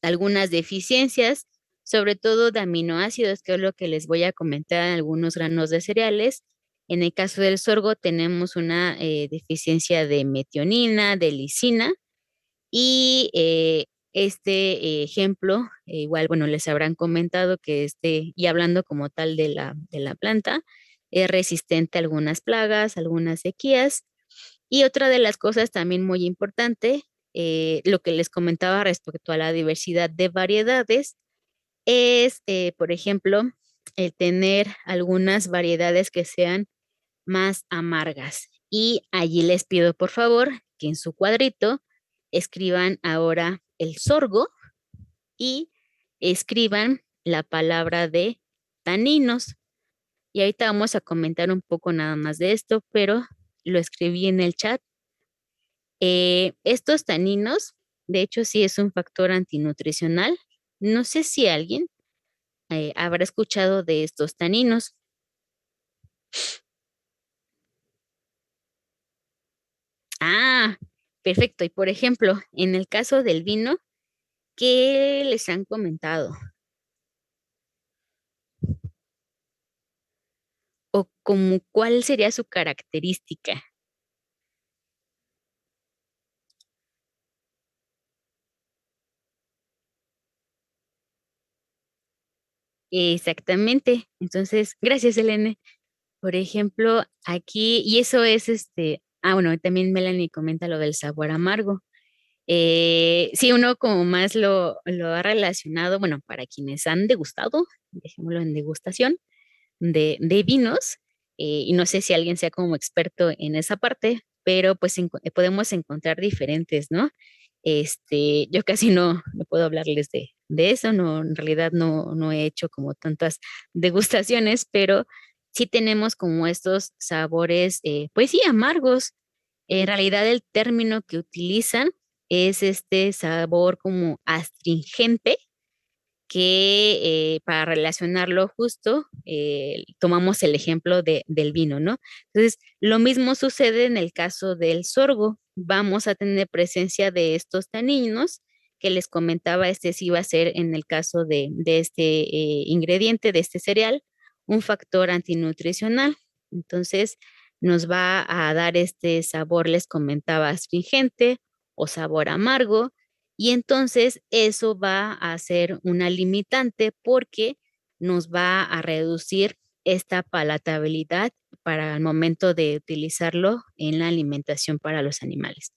algunas deficiencias, sobre todo de aminoácidos, que es lo que les voy a comentar en algunos granos de cereales. En el caso del sorgo tenemos una deficiencia de metionina, de lisina y este ejemplo, igual, bueno, les habrán comentado que y hablando como tal de la planta, es resistente a algunas plagas, algunas sequías. Y otra de las cosas también muy importante, lo que les comentaba respecto a la diversidad de variedades, es, por ejemplo, el tener algunas variedades que sean más amargas. Y allí les pido, por favor, que en su cuadrito escriban ahora el sorgo y escriban la palabra de taninos. Y ahorita vamos a comentar un poco nada más de esto, pero lo escribí en el chat. Estos taninos, de hecho, sí es un factor antinutricional. No sé si alguien habrá escuchado de estos taninos. Ah, perfecto. Y por ejemplo, en el caso del vino, ¿qué les han comentado? ¿O como cuál sería su característica? Exactamente. Entonces, gracias, Elena. Por ejemplo, aquí, y eso es bueno, también Melanie comenta lo del sabor amargo. Sí, uno como más lo ha relacionado, bueno, para quienes han degustado, dejémoslo en degustación, de vinos, y no sé si alguien sea como experto en esa parte, pero pues podemos encontrar diferentes, ¿no? Yo casi no puedo hablarles de eso, no, en realidad no he hecho como tantas degustaciones, pero sí tenemos como estos sabores, pues sí, amargos. En realidad el término que utilizan es este sabor como astringente, que para relacionarlo justo, tomamos el ejemplo del vino, ¿no? Entonces, lo mismo sucede en el caso del sorgo. Vamos a tener presencia de estos taninos que les comentaba, sí va a ser en el caso de este ingrediente, de este cereal, un factor antinutricional. Entonces, nos va a dar este sabor, les comentaba, astringente o sabor amargo, y entonces eso va a ser una limitante porque nos va a reducir esta palatabilidad para el momento de utilizarlo en la alimentación para los animales.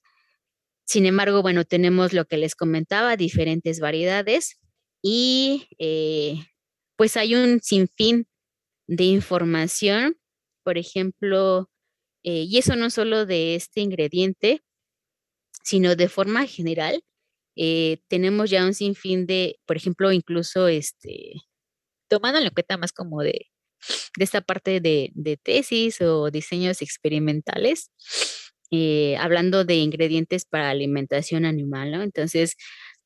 Sin embargo, bueno, tenemos lo que les comentaba, diferentes variedades y pues hay un sinfín de información, por ejemplo, y eso no solo de este ingrediente, sino de forma general. Tenemos ya un sinfín de, por ejemplo, incluso tomando en cuenta más como de esta parte de tesis o diseños experimentales, hablando de ingredientes para alimentación animal, ¿no? Entonces,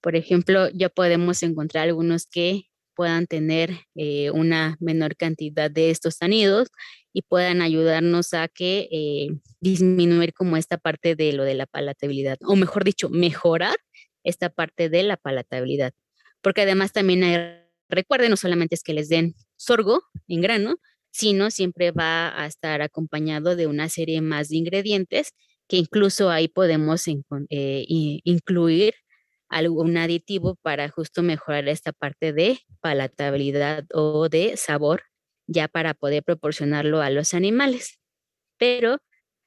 por ejemplo, ya podemos encontrar algunos que puedan tener una menor cantidad de estos tanidos y puedan ayudarnos a que disminuir como esta parte de lo de la palatabilidad, o mejor dicho, mejorar esta parte de la palatabilidad. porque además también recuerden, no solamente es que les den sorgo en grano, sino siempre va a estar acompañado de una serie más de ingredientes que incluso ahí podemos incluir algún aditivo para justo mejorar esta parte de palatabilidad o de sabor, ya para poder proporcionarlo a los animales. Pero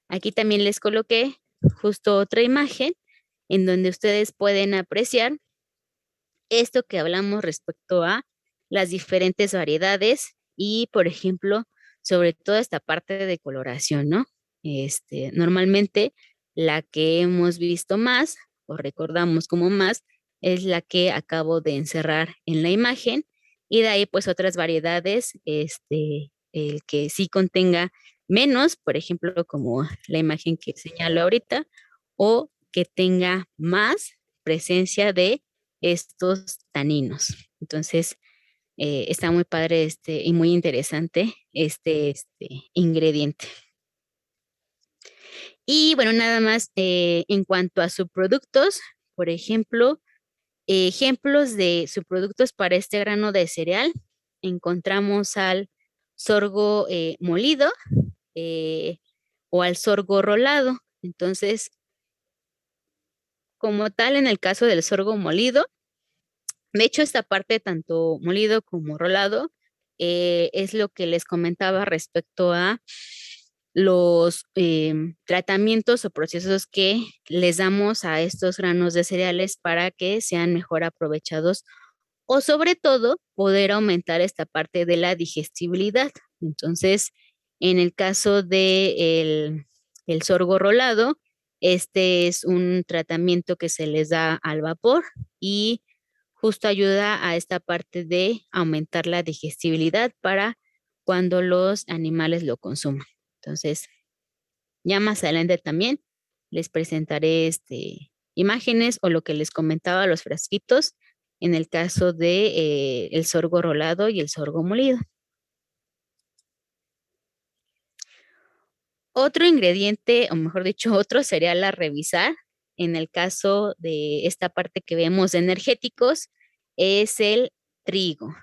aquí también les coloqué justo otra imagen en donde ustedes pueden apreciar esto que hablamos respecto a las diferentes variedades y, por ejemplo, sobre todo esta parte de coloración, ¿no? Normalmente la que hemos visto más o recordamos como más es la que acabo de encerrar en la imagen y de ahí pues otras variedades, el que sí contenga menos, por ejemplo, como la imagen que señalo ahorita, o que tenga más presencia de estos taninos. Entonces, está muy padre y muy interesante este ingrediente. Y bueno, nada más en cuanto a subproductos, por ejemplo, ejemplos de subproductos para este grano de cereal, encontramos al sorgo molido o al sorgo rolado. Entonces, como tal, en el caso del sorgo molido, de hecho, esta parte, tanto molido como rolado, es lo que les comentaba respecto a los tratamientos o procesos que les damos a estos granos de cereales para que sean mejor aprovechados o sobre todo poder aumentar esta parte de la digestibilidad. Entonces, en el caso de el sorgo rolado, este es un tratamiento que se les da al vapor y justo ayuda a esta parte de aumentar la digestibilidad para cuando los animales lo consuman. Entonces, ya más adelante también les presentaré imágenes o lo que les comentaba, los frasquitos, en el caso de el sorgo rolado y el sorgo molido. Otro ingrediente, o mejor dicho, otro cereal a revisar en el caso de esta parte que vemos de energéticos es el trigo.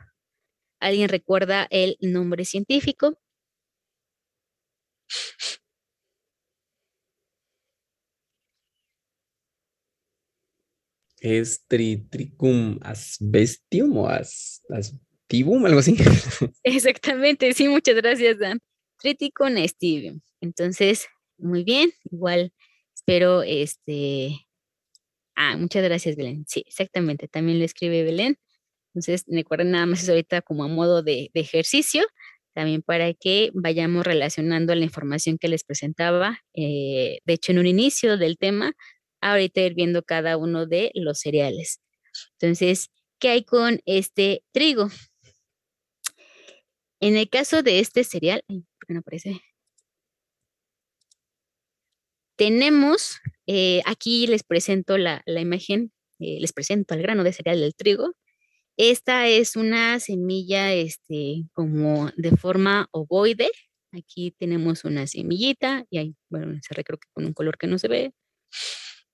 ¿Alguien recuerda el nombre científico? Es Triticum asbestium o astivum, algo así. Exactamente, sí, muchas gracias, Dan. Triticum stevia. Entonces, muy bien, igual espero muchas gracias, Belén. Sí, exactamente, también lo escribe Belén. Entonces, recuerden nada más es ahorita como a modo de ejercicio, también para que vayamos relacionando la información que les presentaba, de hecho, en un inicio del tema, ahorita ir viendo cada uno de los cereales. Entonces, ¿qué hay con este trigo? En el caso de este cereal, ¿por qué no aparece? Tenemos, aquí les presento la imagen, les presento el grano de cereal del trigo. Esta es una semilla, como de forma ovoide. Aquí tenemos una semillita y ahí, bueno, se ve creo que con un color que no se ve,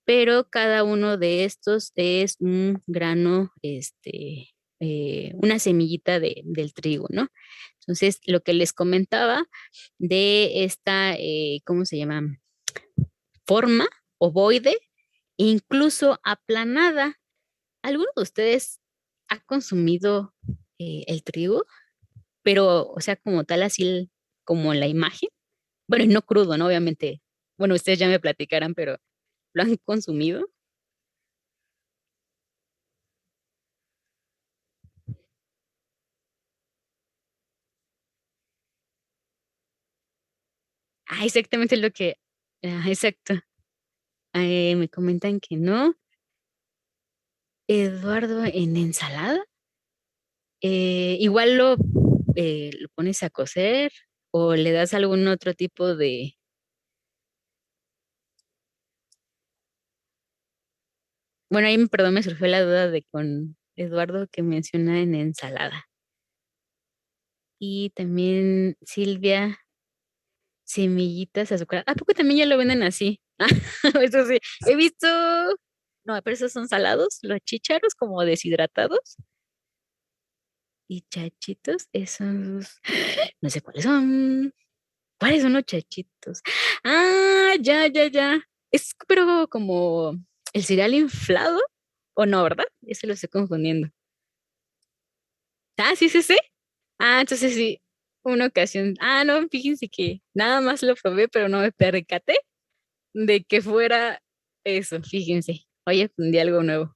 pero cada uno de estos es un grano, una semillita del trigo, ¿no? Entonces, lo que les comentaba de esta, ¿cómo se llama? Forma ovoide, incluso aplanada. ¿Alguno de ustedes ha consumido el trigo? Pero, o sea, como tal, así como la imagen. Bueno, y no crudo, ¿no? Obviamente. Bueno, ustedes ya me platicarán, pero ¿lo han consumido? Exactamente lo que, exacto. Me comentan que no. Eduardo, ¿en ensalada? Igual lo pones a cocer o le das algún otro tipo de... Bueno, ahí, perdón, me surgió la duda de con Eduardo que menciona en ensalada. Y también Silvia, semillitas azucaradas. ¿A poco también ya lo venden así? Eso sí, he visto... No, pero esos son salados, los chícharos como deshidratados. y chachitos, esos, no sé cuáles son. ¿Cuáles son los chachitos? Ah, ya. Es pero como el cereal inflado, ¿o no, verdad? Ese lo estoy confundiendo. Ah, sí. Ah, entonces sí, una ocasión. Ah, no, fíjense que nada más lo probé, pero no me percaté de que fuera eso, fíjense. Hoy aprendí algo nuevo.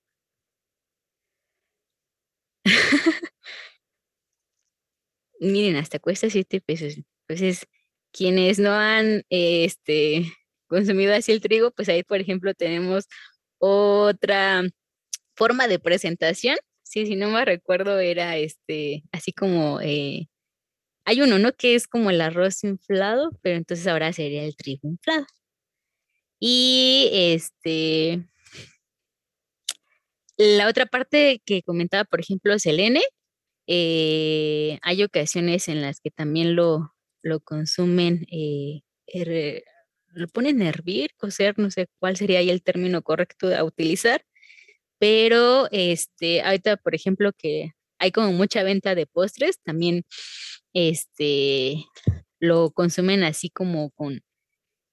Miren, hasta cuesta 7 pesos. Entonces, quienes no han consumido así el trigo, pues ahí, por ejemplo, tenemos otra forma de presentación. Sí, si no me recuerdo, era así como hay uno, ¿no? Que es como el arroz inflado, pero entonces ahora sería el trigo inflado. Y la otra parte que comentaba, por ejemplo, Selene, hay ocasiones en las que también lo consumen, lo ponen a hervir, cocer, no sé cuál sería ahí el término correcto a utilizar, pero ahorita, por ejemplo, que hay como mucha venta de postres, también este, lo consumen así como con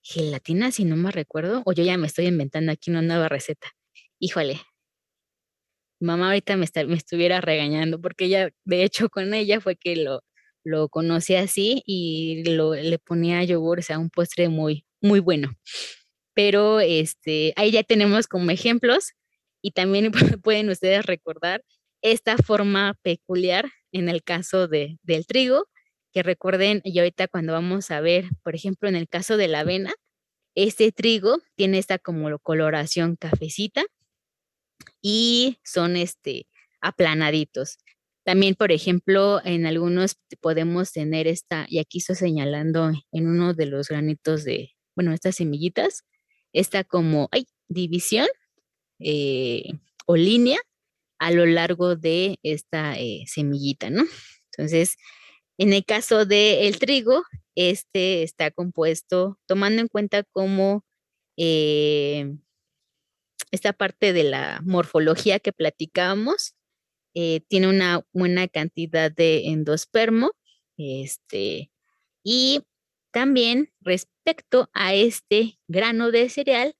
gelatina, si no me recuerdo, o yo ya me estoy inventando aquí una nueva receta. Híjole, mamá ahorita me estuviera regañando, porque ella, de hecho, con ella fue que lo conocí así y le ponía yogur, o sea, un postre muy, muy bueno. Pero ahí ya tenemos como ejemplos y también pueden ustedes recordar esta forma peculiar en el caso del trigo, que recuerden, y ahorita cuando vamos a ver, por ejemplo, en el caso de la avena, este trigo tiene esta como coloración cafecita y son aplanaditos. También, por ejemplo, en algunos podemos tener esta, y aquí estoy señalando en uno de los granitos bueno, estas semillitas, esta como, división eh, o línea a lo largo de esta semillita, ¿no? Entonces, en el caso del trigo, está compuesto, tomando en cuenta como eh, esta parte de la morfología que platicábamos, tiene una buena cantidad de endospermo, y también respecto a este grano de cereal,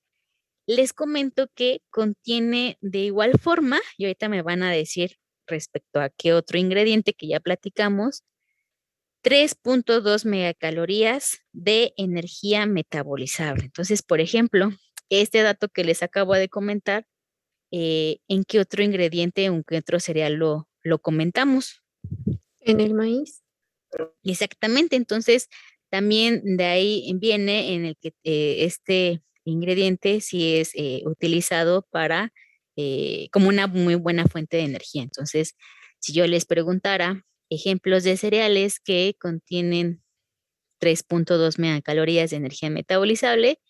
les comento que contiene de igual forma, y ahorita me van a decir respecto a qué otro ingrediente que ya platicamos, 3.2 megacalorías de energía metabolizable. Entonces, por ejemplo, este dato que les acabo de comentar, ¿en qué otro ingrediente o en qué otro cereal lo comentamos? En el maíz. Exactamente, entonces también de ahí viene en el que este ingrediente sí es utilizado para como una muy buena fuente de energía. Entonces, si yo les preguntara ejemplos de cereales que contienen 3.2 megacalorías de energía metabolizable,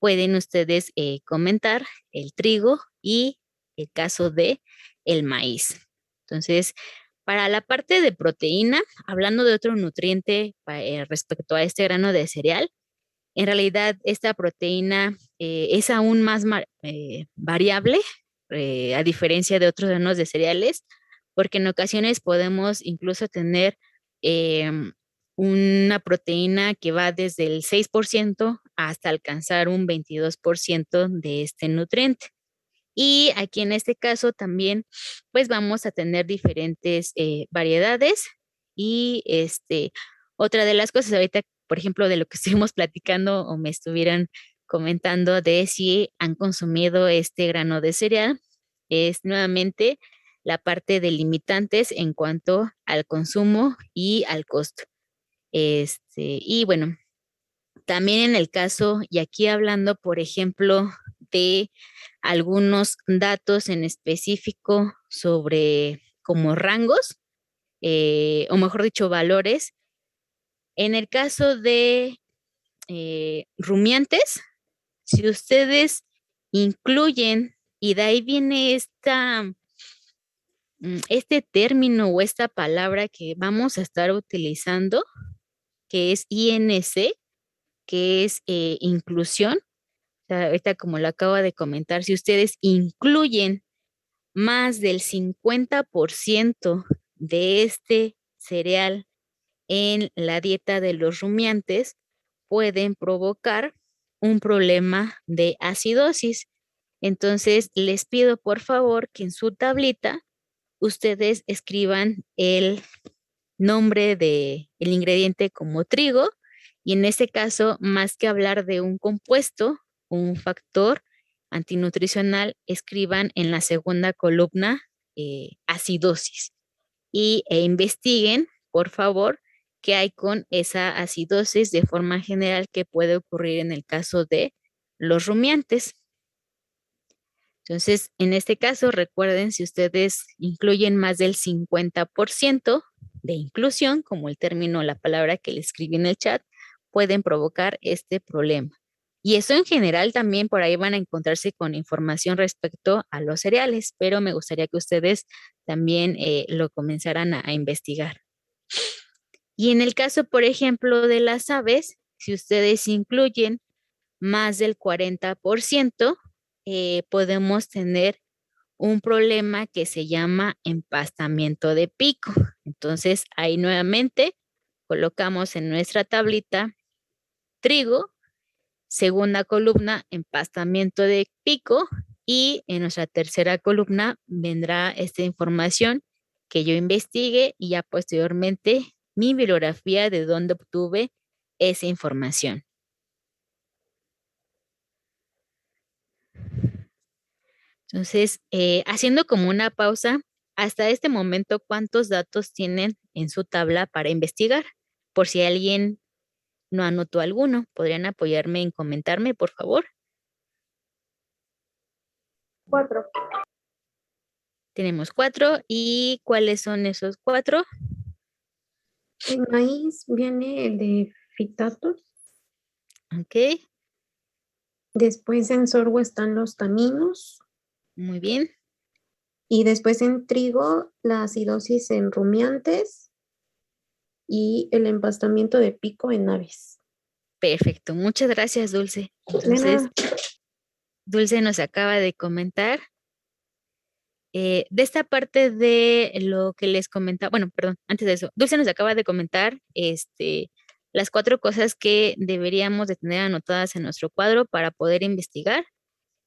pueden ustedes comentar el trigo y el caso de el maíz. Entonces, para la parte de proteína, hablando de otro nutriente respecto a este grano de cereal, en realidad esta proteína es aún más variable a diferencia de otros granos de cereales, porque en ocasiones podemos incluso tener una proteína que va desde el 6% hasta alcanzar un 22% de este nutriente. Y aquí en este caso también, pues vamos a tener diferentes variedades y otra de las cosas ahorita, por ejemplo, de lo que estuvimos platicando o me estuvieran comentando de si han consumido este grano de cereal, es nuevamente la parte de limitantes en cuanto al consumo y al costo. Y bueno, también en el caso, y aquí hablando, por ejemplo, de algunos datos en específico sobre como rangos, o mejor dicho, valores. En el caso de rumiantes, si ustedes incluyen, y de ahí viene este término o esta palabra que vamos a estar utilizando, que es INC, que es inclusión. O sea, ahorita como lo acabo de comentar, si ustedes incluyen más del 50% de este cereal en la dieta de los rumiantes pueden provocar un problema de acidosis. Entonces, les pido por favor que en su tablita ustedes escriban el nombre del ingrediente como trigo y en este caso, más que hablar de un compuesto, un factor antinutricional, escriban en la segunda columna acidosis e investiguen, por favor, qué hay con esa acidosis de forma general que puede ocurrir en el caso de los rumiantes. Entonces, en este caso, recuerden, si ustedes incluyen más del 50% de inclusión, como el término, la palabra que le escribí en el chat, pueden provocar este problema. Y eso en general también por ahí van a encontrarse con información respecto a los cereales, pero me gustaría que ustedes también lo comenzaran a investigar. Y en el caso, por ejemplo, de las aves, si ustedes incluyen más del 40%, podemos tener un problema que se llama empastamiento de pico. Entonces, ahí nuevamente colocamos en nuestra tablita trigo, segunda columna empastamiento de pico y en nuestra tercera columna vendrá esta información que yo investigue y ya posteriormente mi bibliografía de dónde obtuve esa información. Entonces, haciendo como una pausa, hasta este momento, ¿cuántos datos tienen en su tabla para investigar? Por si alguien no anotó alguno, ¿podrían apoyarme en comentarme, por favor? 4. Tenemos 4. ¿Y cuáles son esos 4? En maíz viene el de fitatos. Ok, Después en sorgo están los taninos. muy bien. Y después en trigo, la acidosis en rumiantes y el empastamiento de pico en aves. Perfecto. Muchas gracias, Dulce. De Entonces, nada. Dulce nos acaba de comentar de esta parte de lo que les comentaba, bueno, perdón, antes de eso, Dulce nos acaba de comentar las 4 cosas que deberíamos de tener anotadas en nuestro cuadro para poder investigar.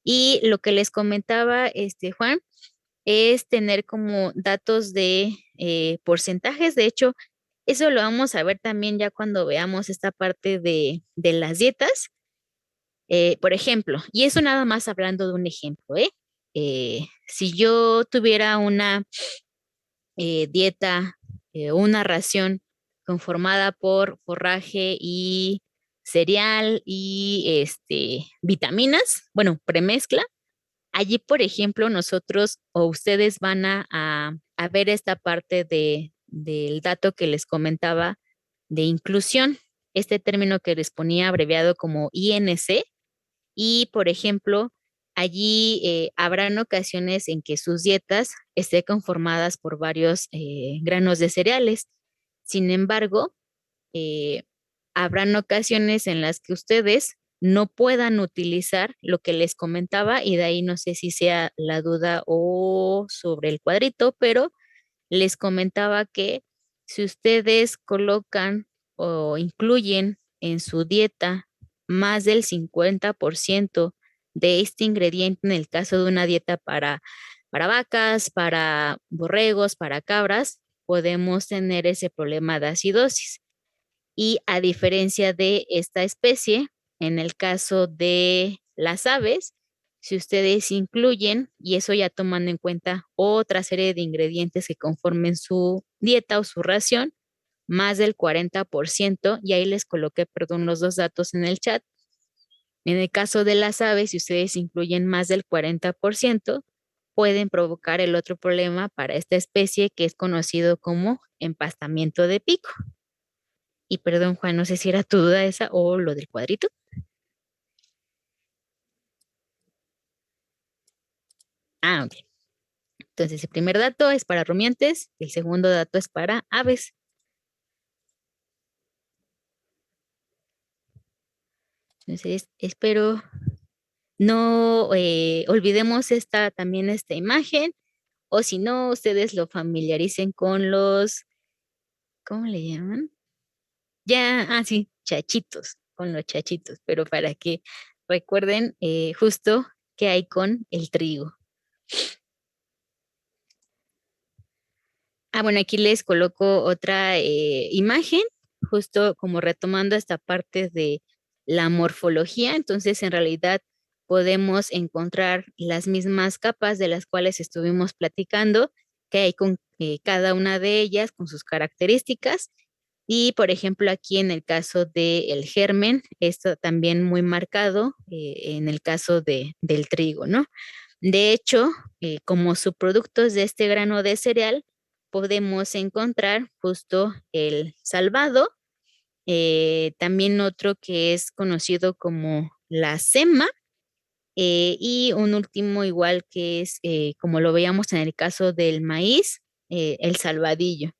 Y lo que les comentaba Juan es tener como datos de porcentajes. De hecho, eso lo vamos a ver también ya cuando veamos esta parte de las dietas. Por ejemplo, y eso nada más hablando de un ejemplo, si yo tuviera una dieta, una ración conformada por forraje y cereal y vitaminas, bueno, premezcla, allí, por ejemplo, nosotros o ustedes van a ver esta parte del dato que les comentaba de inclusión, este término que les ponía abreviado como INC, y, por ejemplo, allí habrán ocasiones en que sus dietas estén conformadas por varios granos de cereales. Sin embargo, eh, habrán ocasiones en las que ustedes no puedan utilizar lo que les comentaba y de ahí no sé si sea la duda o sobre el cuadrito, pero les comentaba que si ustedes colocan o incluyen en su dieta más del 50% de este ingrediente en el caso de una dieta para vacas, para borregos, para cabras, podemos tener ese problema de acidosis. Y a diferencia de esta especie, en el caso de las aves, si ustedes incluyen, y eso ya tomando en cuenta otra serie de ingredientes que conformen su dieta o su ración, más del 40%, y ahí les coloqué, perdón, los 2 datos en el chat. En el caso de las aves, si ustedes incluyen más del 40%, pueden provocar el otro problema para esta especie que es conocido como empastamiento de pico. Y perdón, Juan, no sé si era tu duda esa o lo del cuadrito. Ah, ok. Entonces, el primer dato es para rumiantes, el segundo dato es para aves. Entonces, espero no olvidemos también esta imagen. o si no, ustedes lo familiaricen con los, ¿cómo le llaman? Ya, sí, chachitos, con los chachitos, pero para que recuerden justo qué hay con el trigo. Bueno, aquí les coloco otra imagen, justo como retomando esta parte de la morfología. Entonces, en realidad podemos encontrar las mismas capas de las cuales estuvimos platicando, que hay con cada una de ellas, con sus características. Y, por ejemplo, aquí en el caso del germen, esto también muy marcado en el caso del trigo, ¿no? De hecho, como subproductos de este grano de cereal, podemos encontrar justo el salvado, también otro que es conocido como la sema, y un último igual que es, como lo veíamos en el caso del maíz, el salvadillo.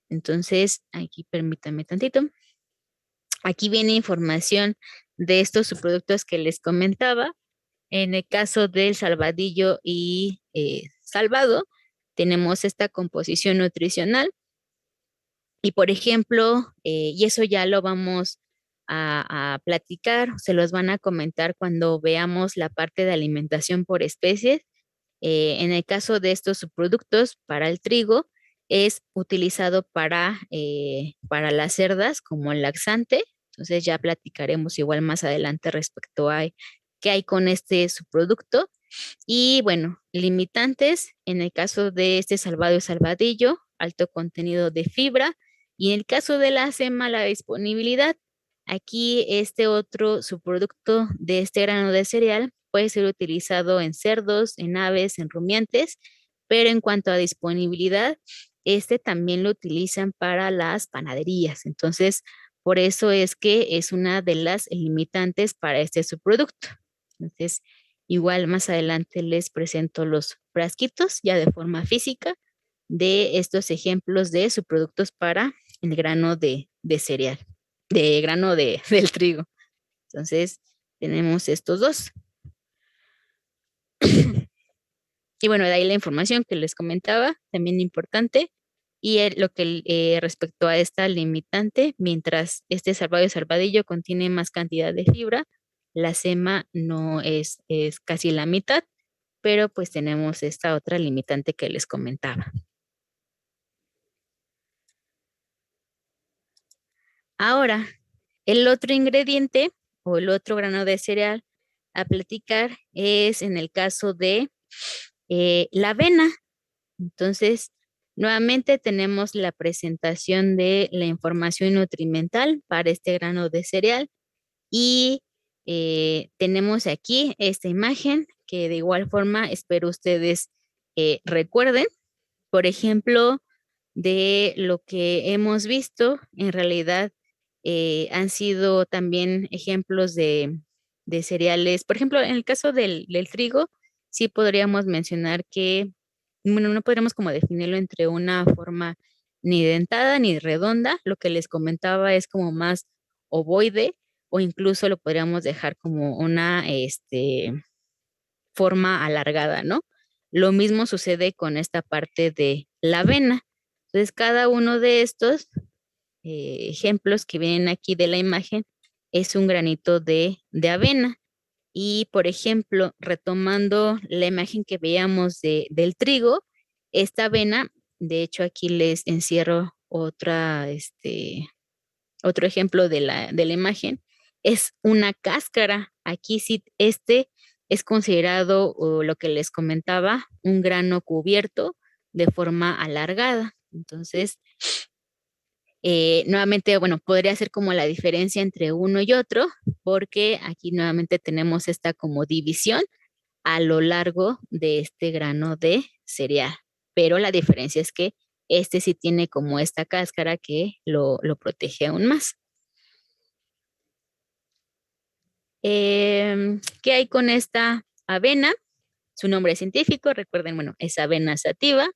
Entonces, aquí permítame tantito. Aquí viene información de estos subproductos que les comentaba. En el caso del salvadillo y salvado, tenemos esta composición nutricional. Y por ejemplo, y eso ya lo vamos a platicar, se los van a comentar cuando veamos la parte de alimentación por especies. En el caso de estos subproductos, para el trigo, es utilizado para las cerdas como laxante. Entonces ya platicaremos igual más adelante respecto a qué hay con este subproducto. Y bueno, limitantes, en el caso de este salvado y salvadillo, alto contenido de fibra. Y en el caso de la sema, la disponibilidad. Aquí este otro subproducto de este grano de cereal puede ser utilizado en cerdos, en aves, en rumiantes, pero en cuanto a disponibilidad, este también lo utilizan para las panaderías. Entonces, por eso es que es una de las limitantes para este subproducto. Entonces, igual más adelante les presento los frasquitos ya de forma física de estos ejemplos de subproductos para el grano de cereal, de grano del trigo. Entonces, tenemos estos dos. Y bueno, de ahí la información que les comentaba, también importante. Y lo que respecto a esta limitante, mientras este salvado y salvadillo contiene más cantidad de fibra, la sema no es casi la mitad, pero pues tenemos esta otra limitante que les comentaba. Ahora, el otro ingrediente o el otro grano de cereal a platicar es en el caso de la avena. Entonces, nuevamente tenemos la presentación de la información nutrimental para este grano de cereal y tenemos aquí esta imagen que de igual forma espero ustedes recuerden. Por ejemplo, de lo que hemos visto, en realidad han sido también ejemplos de cereales. Por ejemplo, en el caso del trigo, sí podríamos mencionar que, bueno, no podríamos como definirlo entre una forma ni dentada ni redonda. Lo que les comentaba es como más ovoide o incluso lo podríamos dejar como una forma alargada, ¿no? Lo mismo sucede con esta parte de la avena. Entonces, cada uno de estos ejemplos que vienen aquí de la imagen es un granito de avena. Y, por ejemplo, retomando la imagen que veíamos del trigo, esta avena, de hecho, aquí les encierro otro ejemplo de la imagen, es una cáscara. Aquí sí, es considerado, o lo que les comentaba, un grano cubierto de forma alargada. Entonces, nuevamente, bueno, podría ser como la diferencia entre uno y otro, porque aquí nuevamente tenemos esta como división a lo largo de este grano de cereal. Pero la diferencia es que este sí tiene como esta cáscara que lo protege aún más. ¿Qué hay con esta avena? Su nombre científico, recuerden, bueno, es avena sativa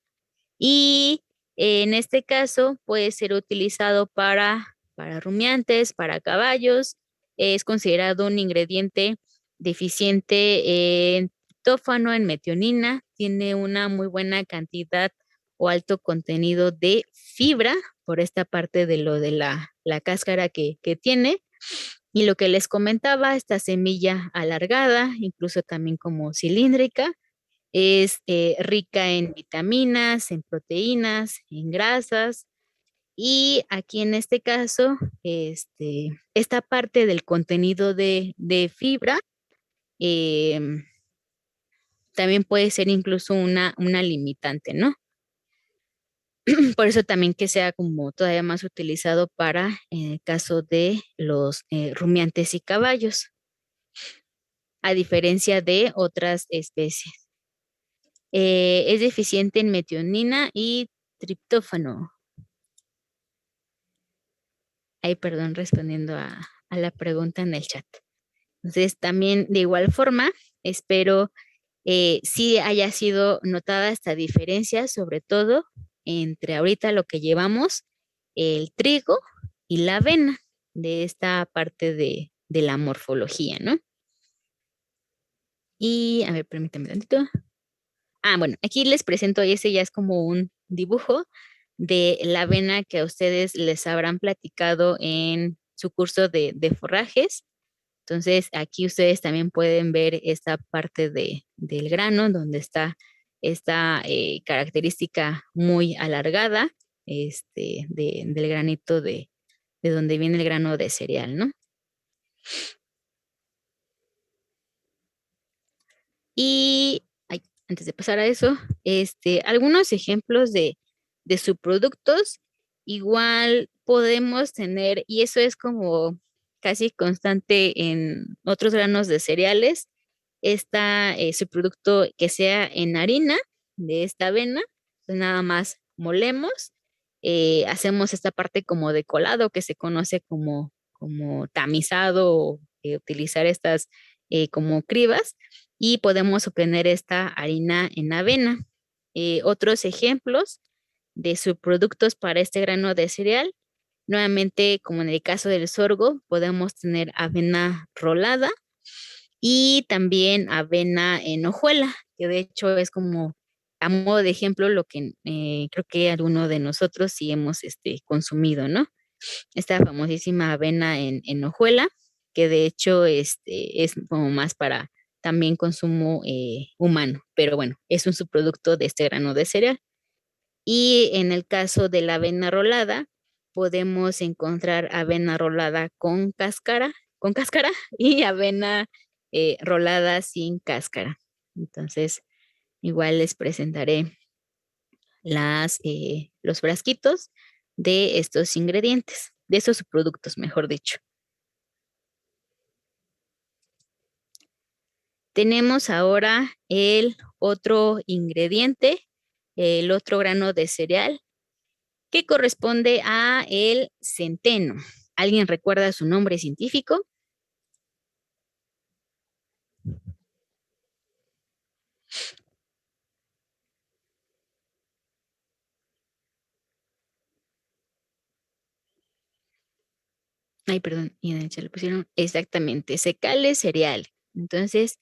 y en este caso puede ser utilizado para rumiantes, para caballos. Es considerado un ingrediente deficiente en triptófano, en metionina, tiene una muy buena cantidad o alto contenido de fibra por esta parte de lo de la cáscara que tiene. Y lo que les comentaba, esta semilla alargada, incluso también como cilíndrica, es rica en vitaminas, en proteínas, en grasas. Y aquí en este caso, esta parte del contenido de fibra em, también puede ser incluso una limitante, ¿no? Por eso también que sea como todavía más utilizado para en el caso de los rumiantes y caballos, a diferencia de otras especies. Es deficiente en metionina y triptófano. Ay, perdón, respondiendo a la pregunta en el chat. Entonces, también de igual forma, espero sí haya sido notada esta diferencia, sobre todo entre ahorita lo que llevamos, el trigo y la avena, de esta parte de la morfología, ¿no? Y, a ver, permítame tantito. Ah, bueno, aquí les presento, ese ya es como un dibujo de la avena que a ustedes les habrán platicado en su curso de forrajes. Entonces, aquí ustedes también pueden ver esta parte del grano, donde está esta característica muy alargada, del granito de donde viene el grano de cereal, ¿no? Y ay, antes de pasar a eso, algunos ejemplos de subproductos, igual podemos tener, y eso es como casi constante en otros granos de cereales, subproducto que sea en harina de esta avena, pues nada más molemos, hacemos esta parte como de colado que se conoce como tamizado o utilizar estas como cribas y podemos obtener esta harina en avena. Otros ejemplos de subproductos para este grano de cereal, nuevamente como en el caso del sorgo, podemos tener avena rolada y también avena en hojuela, que de hecho es como a modo de ejemplo lo que creo que alguno de nosotros sí hemos consumido, ¿no? Esta famosísima avena en hojuela, que de hecho es como más para también consumo humano, pero bueno, es un subproducto de este grano de cereal. Y en el caso de la avena rolada, podemos encontrar avena rolada con cáscara y avena rolada sin cáscara. Entonces, igual les presentaré los frasquitos de estos ingredientes, de estos subproductos, mejor dicho. Tenemos ahora el otro ingrediente, el otro grano de cereal, que corresponde a el centeno. ¿Alguien recuerda su nombre científico? Ay, perdón, y en el chat le pusieron exactamente, secales cereal. Entonces,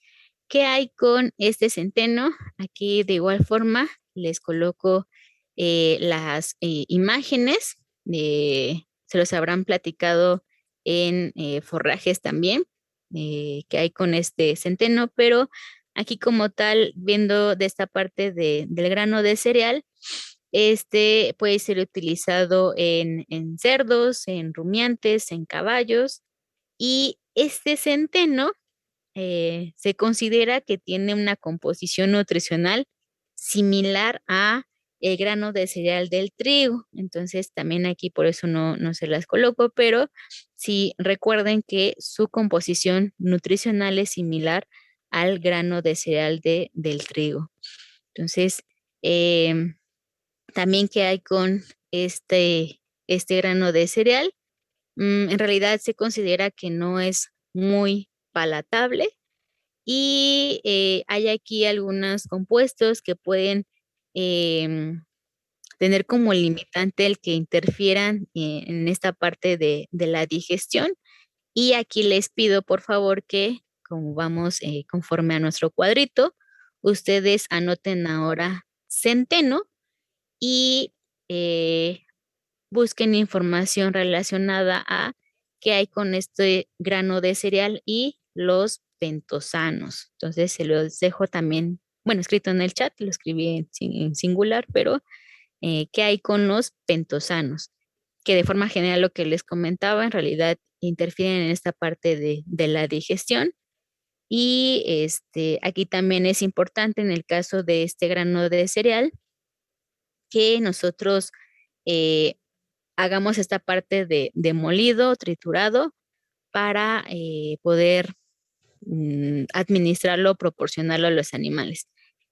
¿qué hay con este centeno? Aquí de igual forma les coloco las imágenes, se los habrán platicado en forrajes también, que hay con este centeno, pero aquí como tal, viendo de esta parte del grano de cereal, este puede ser utilizado en cerdos, en rumiantes, en caballos, y este centeno se considera que tiene una composición nutricional similar a el grano de cereal del trigo. Entonces, también aquí por eso no se las coloco, pero sí recuerden que su composición nutricional es similar al grano de cereal del trigo. Entonces, también que hay con este grano de cereal, en realidad se considera que no es muy palatable y hay aquí algunos compuestos que pueden tener como limitante el que interfieran en esta parte de la digestión. Y aquí les pido por favor que, como vamos conforme a nuestro cuadrito, ustedes anoten ahora centeno y busquen información relacionada a qué hay con este grano de cereal y los pentosanos. Entonces se los dejo también, bueno, escrito en el chat, lo escribí en singular, pero qué hay con los pentosanos, que de forma general lo que les comentaba en realidad interfieren en esta parte de la digestión. Y aquí también es importante en el caso de este grano de cereal que nosotros hagamos esta parte de molido, triturado, para poder administrarlo, proporcionarlo a los animales.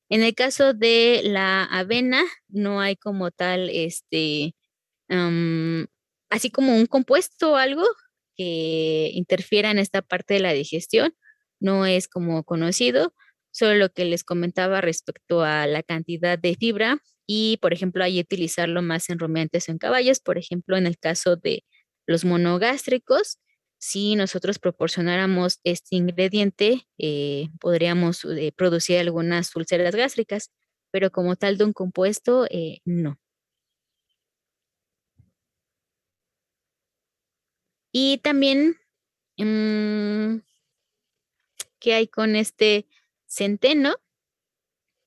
En el caso de la avena, no hay como tal, am, así como un compuesto o algo que interfiera en esta parte de la digestión, no es como conocido, solo lo que les comentaba respecto a la cantidad de fibra y, por ejemplo, hay que utilizarlo más en rumiantes o en caballos, por ejemplo, en el caso de los monogástricos, si nosotros proporcionáramos este ingrediente, podríamos producir algunas úlceras gástricas, pero como tal de un compuesto, no. Y también, ¿qué hay con este centeno?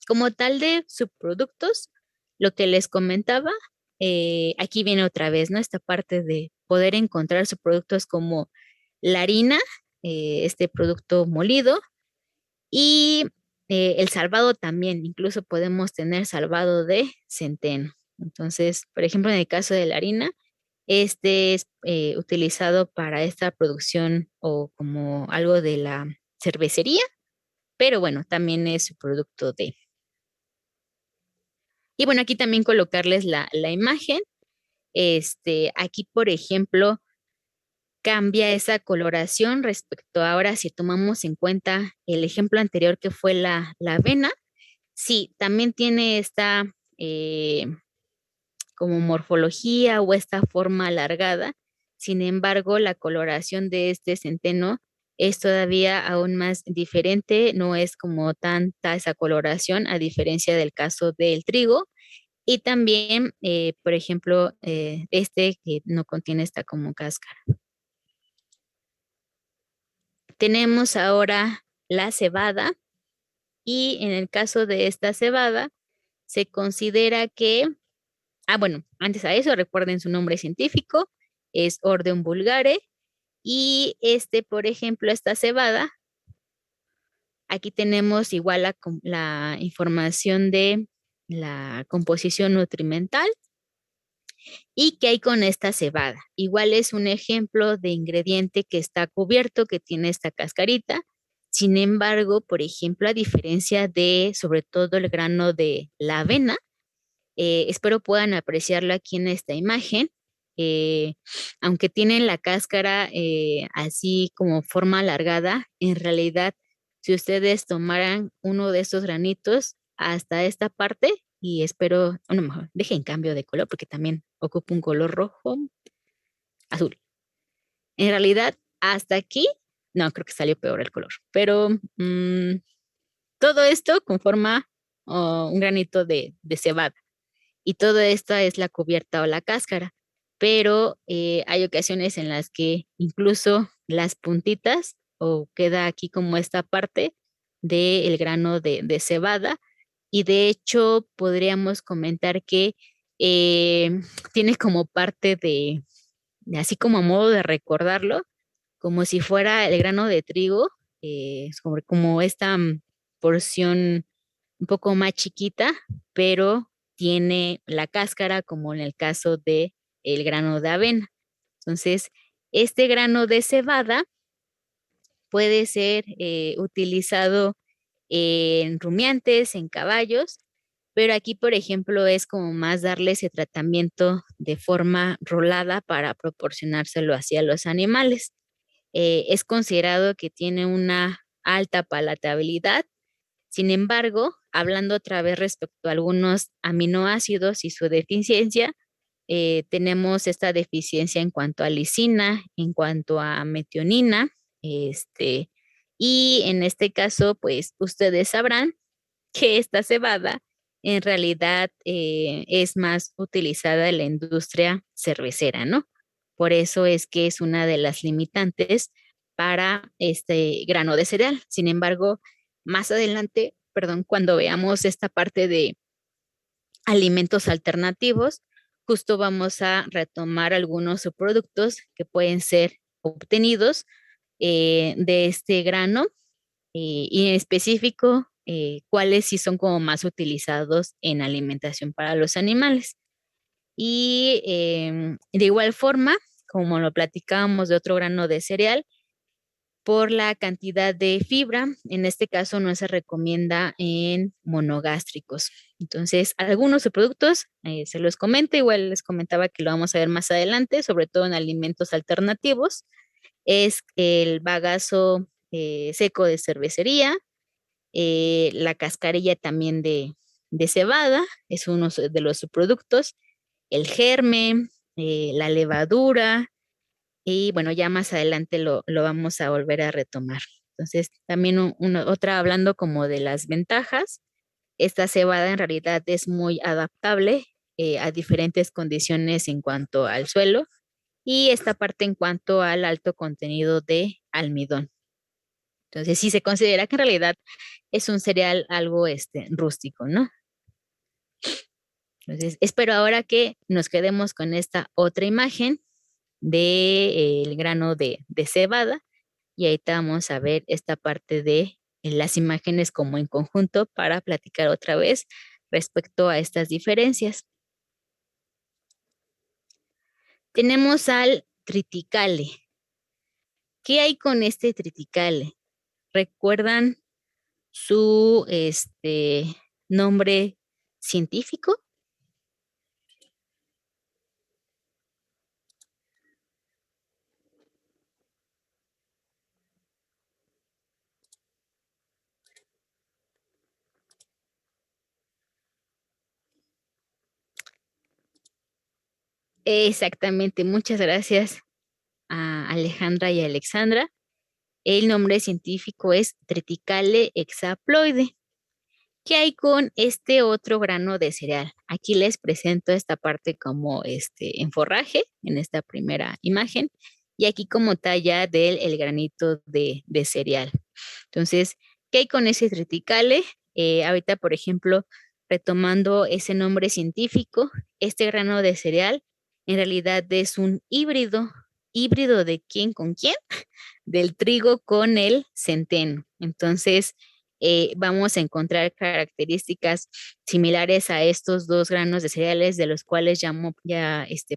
Como tal de subproductos, lo que les comentaba, aquí viene otra vez, ¿no? Esta parte de poder encontrar subproductos como la harina, este producto molido, y el salvado también, incluso podemos tener salvado de centeno. Entonces, por ejemplo, en el caso de la harina, este es utilizado para esta producción o como algo de la cervecería, pero bueno, también es su producto de. Y bueno, aquí también colocarles la imagen. Aquí, por ejemplo, cambia esa coloración respecto a ahora si tomamos en cuenta el ejemplo anterior que fue la avena. Sí, también tiene esta como morfología o esta forma alargada. Sin embargo, la coloración de este centeno es todavía aún más diferente, no es como tanta esa coloración a diferencia del caso del trigo. Y también, por ejemplo, este que no contiene esta como cáscara. Tenemos ahora la cebada y en el caso de esta cebada se considera que, bueno, antes a eso recuerden su nombre científico, es Hordeum vulgare y por ejemplo, esta cebada, aquí tenemos igual la información de la composición nutrimental. ¿Y qué hay con esta cebada? Igual es un ejemplo de ingrediente que está cubierto, que tiene esta cascarita. Sin embargo, por ejemplo, a diferencia de sobre todo el grano de la avena, espero puedan apreciarlo aquí en esta imagen. Aunque tienen la cáscara así como forma alargada, en realidad, si ustedes tomaran uno de estos granitos hasta esta parte, y espero, no mejor, dejen cambio de color porque también ocupa un color rojo, azul. En realidad, hasta aquí, no, creo que salió peor el color, pero todo esto conforma un granito de cebada y todo esto es la cubierta o la cáscara, pero hay ocasiones en las que incluso las puntitas o queda aquí como esta parte del grano de cebada y de hecho podríamos comentar que tiene como parte de así como a modo de recordarlo, como si fuera el grano de trigo, como esta porción un poco más chiquita, pero tiene la cáscara como en el caso de el grano de avena. Entonces, este grano de cebada puede ser utilizado en rumiantes, en caballos, pero aquí, por ejemplo, es como más darle ese tratamiento de forma rolada para proporcionárselo hacia los animales. Es considerado que tiene una alta palatabilidad. Sin embargo, hablando otra vez respecto a algunos aminoácidos y su deficiencia, tenemos esta deficiencia en cuanto a lisina, en cuanto a metionina, y en este caso, pues ustedes sabrán que esta cebada en realidad es más utilizada en la industria cervecera, ¿no? Por eso es que es una de las limitantes para este grano de cereal. Sin embargo, más adelante, perdón, cuando veamos esta parte de alimentos alternativos, justo vamos a retomar algunos subproductos que pueden ser obtenidos de este grano y en específico cuáles sí son como más utilizados en alimentación para los animales. Y de igual forma, como lo platicábamos de otro grano de cereal, por la cantidad de fibra, en este caso no se recomienda en monogástricos. Entonces, algunos productos, se los comento, igual les comentaba que lo vamos a ver más adelante, sobre todo en alimentos alternativos, es el bagazo seco de cervecería, la cascarilla también de cebada, es uno de los subproductos, el germen, la levadura, y bueno, ya más adelante lo vamos a volver a retomar. Entonces, también otra hablando como de las ventajas, esta cebada en realidad es muy adaptable a diferentes condiciones en cuanto al suelo y esta parte en cuanto al alto contenido de almidón. Entonces, sí se considera que en realidad es un cereal algo rústico, ¿no? Entonces, espero ahora que nos quedemos con esta otra imagen del grano de cebada y ahí vamos a ver esta parte de las imágenes como en conjunto para platicar otra vez respecto a estas diferencias. Tenemos al triticale. ¿Qué hay con este triticale? ¿Recuerdan su nombre científico? Exactamente, muchas gracias a Alejandra y Alexandra. El nombre científico es Triticale hexaploide. ¿Qué hay con este otro grano de cereal? Aquí les presento esta parte como en forraje, en esta primera imagen, y aquí como talla del el granito de cereal. Entonces, ¿qué hay con ese triticale? Ahorita, por ejemplo, retomando ese nombre científico, este grano de cereal en realidad es un híbrido. ¿Híbrido de quién con quién? Del trigo con el centeno. Entonces, vamos a encontrar características similares a estos dos granos de cereales de los cuales ya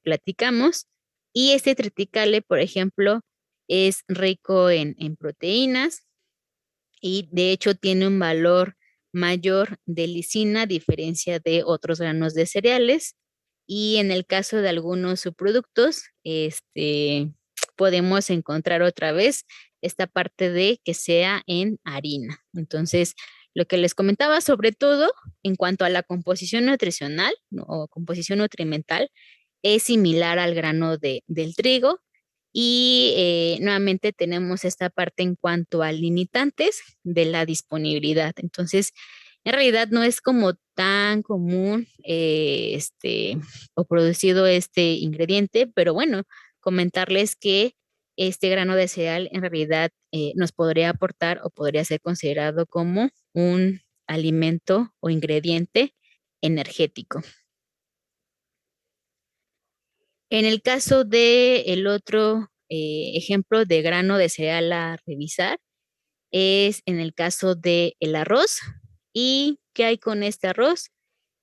platicamos. Y este triticale, por ejemplo, es rico en proteínas y de hecho tiene un valor mayor de lisina a diferencia de otros granos de cereales. Y en el caso de algunos subproductos, podemos encontrar otra vez esta parte de que sea en harina. Entonces, lo que les comentaba sobre todo en cuanto a la composición nutricional, ¿no? O composición nutrimental, es similar al grano del trigo. Y nuevamente tenemos esta parte en cuanto a limitantes de la disponibilidad. Entonces, en realidad no es como tan común o producido este ingrediente, pero bueno, comentarles que este grano de cereal en realidad nos podría aportar o podría ser considerado como un alimento o ingrediente energético. En el caso de el otro ejemplo de grano de cereal a revisar, es en el caso del arroz. ¿Y qué hay con este arroz?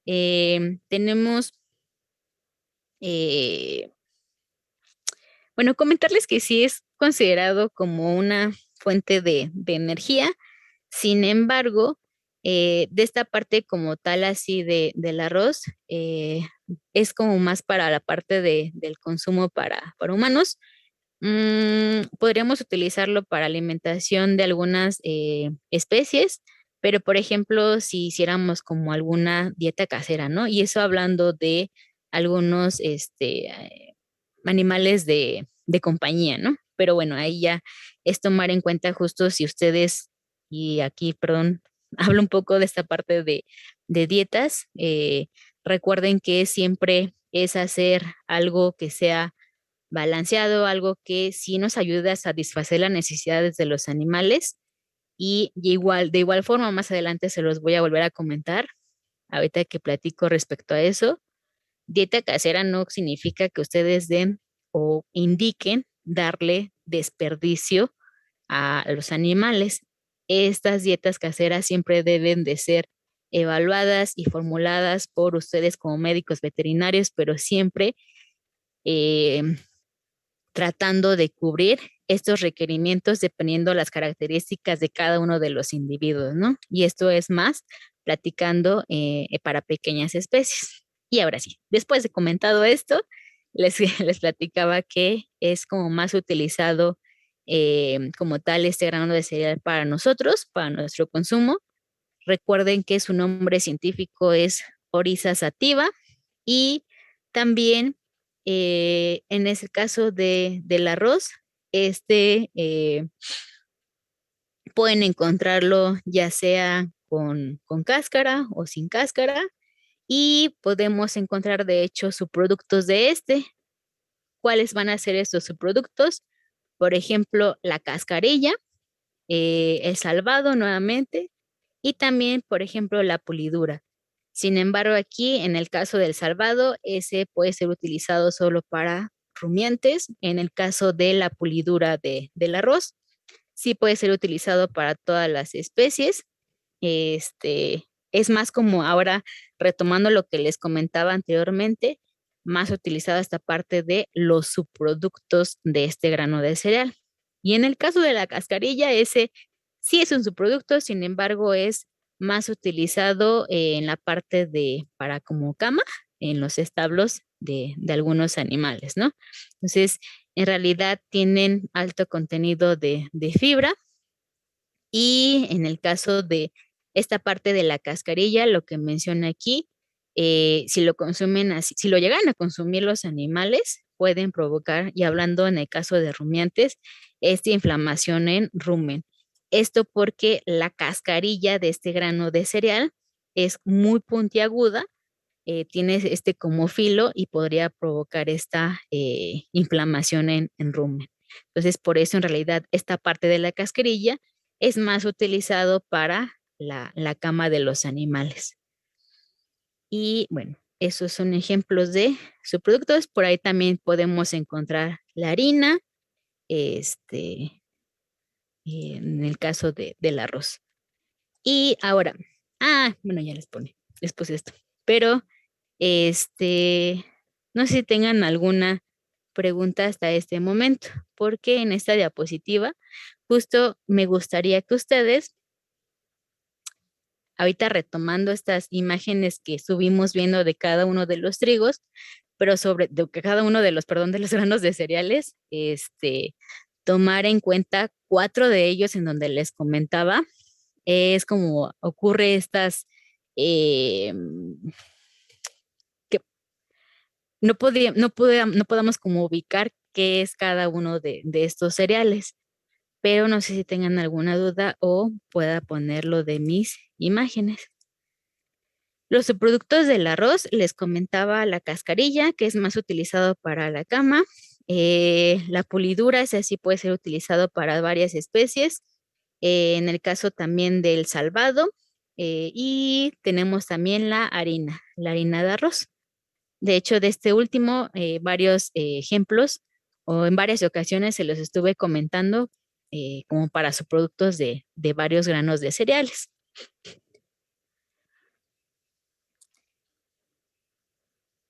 Tenemos, bueno, comentarles que sí es considerado como una fuente de energía. Sin embargo, de esta parte como tal así del arroz, es como más para la parte del consumo para humanos. Podríamos utilizarlo para alimentación de algunas especies, pero por ejemplo, si hiciéramos como alguna dieta casera, ¿no? Y eso hablando de algunos animales de compañía, ¿no? Pero bueno, ahí ya es tomar en cuenta justo si ustedes, y aquí, perdón, hablo un poco de esta parte de dietas. Recuerden que siempre es hacer algo que sea balanceado, algo que sí nos ayude a satisfacer las necesidades de los animales. Y de igual forma, más adelante se los voy a volver a comentar, ahorita que platico respecto a eso. Dieta casera no significa que ustedes den o indiquen darle desperdicio a los animales. Estas dietas caseras siempre deben de ser evaluadas y formuladas por ustedes como médicos veterinarios, pero siempre eh, tratando de cubrir estos requerimientos dependiendo las características de cada uno de los individuos, ¿no? Y esto es más platicando para pequeñas especies. Y ahora sí, después de comentado esto, les, les platicaba que es como más utilizado como tal este grano de cereal para nosotros, para nuestro consumo. Recuerden que su nombre científico es Oryza sativa y también en ese caso del arroz, pueden encontrarlo ya sea con cáscara o sin cáscara y podemos encontrar de hecho subproductos de este. ¿Cuáles van a ser estos subproductos? Por ejemplo, la cascarilla, el salvado nuevamente y también, por ejemplo, la pulidura. Sin embargo, aquí en el caso del salvado, ese puede ser utilizado solo para rumiantes. En el caso de la pulidura del arroz, sí puede ser utilizado para todas las especies. Es más como ahora, retomando lo que les comentaba anteriormente, más utilizada esta parte de los subproductos de este grano de cereal. Y en el caso de la cascarilla, ese sí es un subproducto, sin embargo, es más utilizado en la parte para como cama, en los establos de algunos animales, ¿no? Entonces, en realidad tienen alto contenido de fibra y en el caso de esta parte de la cascarilla, lo que menciona aquí, si lo consumen así, si lo llegan a consumir los animales, pueden provocar, y hablando en el caso de rumiantes, esta inflamación en rumen. Esto porque la cascarilla de este grano de cereal es muy puntiaguda, tiene este como filo y podría provocar esta inflamación en rumen. Entonces, por eso en realidad esta parte de la cascarilla es más utilizado para la cama de los animales. Y bueno, esos son ejemplos de subproductos. Por ahí también podemos encontrar la harina, en el caso del arroz. Y ahora, bueno, ya les puse esto. Pero, no sé si tengan alguna pregunta hasta este momento, porque en esta diapositiva justo me gustaría que ustedes, ahorita retomando estas imágenes que estuvimos viendo de cada uno de los trigos, pero de cada uno de los, perdón, de los granos de cereales, tomar en cuenta 4 de ellos en donde les comentaba, es como ocurre estas, que no podamos como ubicar qué es cada uno de estos cereales, pero no sé si tengan alguna duda o pueda ponerlo de mis imágenes. Los subproductos del arroz, les comentaba la cascarilla, que es más utilizado para la cama. La pulidura, ese sí puede ser utilizado para varias especies. En el caso también del salvado. Y tenemos también la harina de arroz. De hecho, de este último, varios ejemplos o en varias ocasiones se los estuve comentando como para subproductos de varios granos de cereales.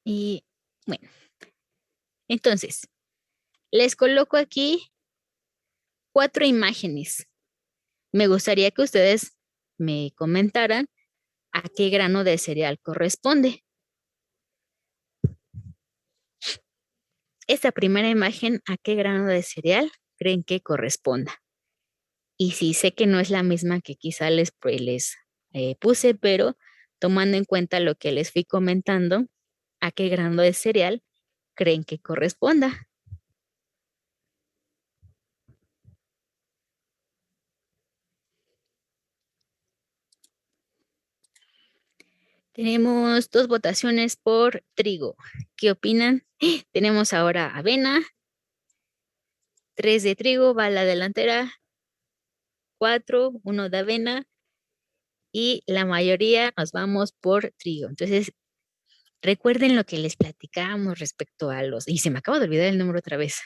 Y bueno, entonces, les coloco aquí 4 imágenes. Me gustaría que ustedes me comentaran a qué grano de cereal corresponde. Esta primera imagen, ¿a qué grano de cereal creen que corresponda? Y sí, sé que no es la misma que quizá les puse, pero tomando en cuenta lo que les fui comentando, ¿a qué grano de cereal creen que corresponda? Tenemos 2 votaciones por trigo. ¿Qué opinan? Tenemos ahora avena. 3 de trigo, va a la delantera. 4, 1 de avena. Y la mayoría nos vamos por trigo. Entonces, recuerden lo que les platicábamos respecto a los... Y se me acaba de olvidar el número otra vez.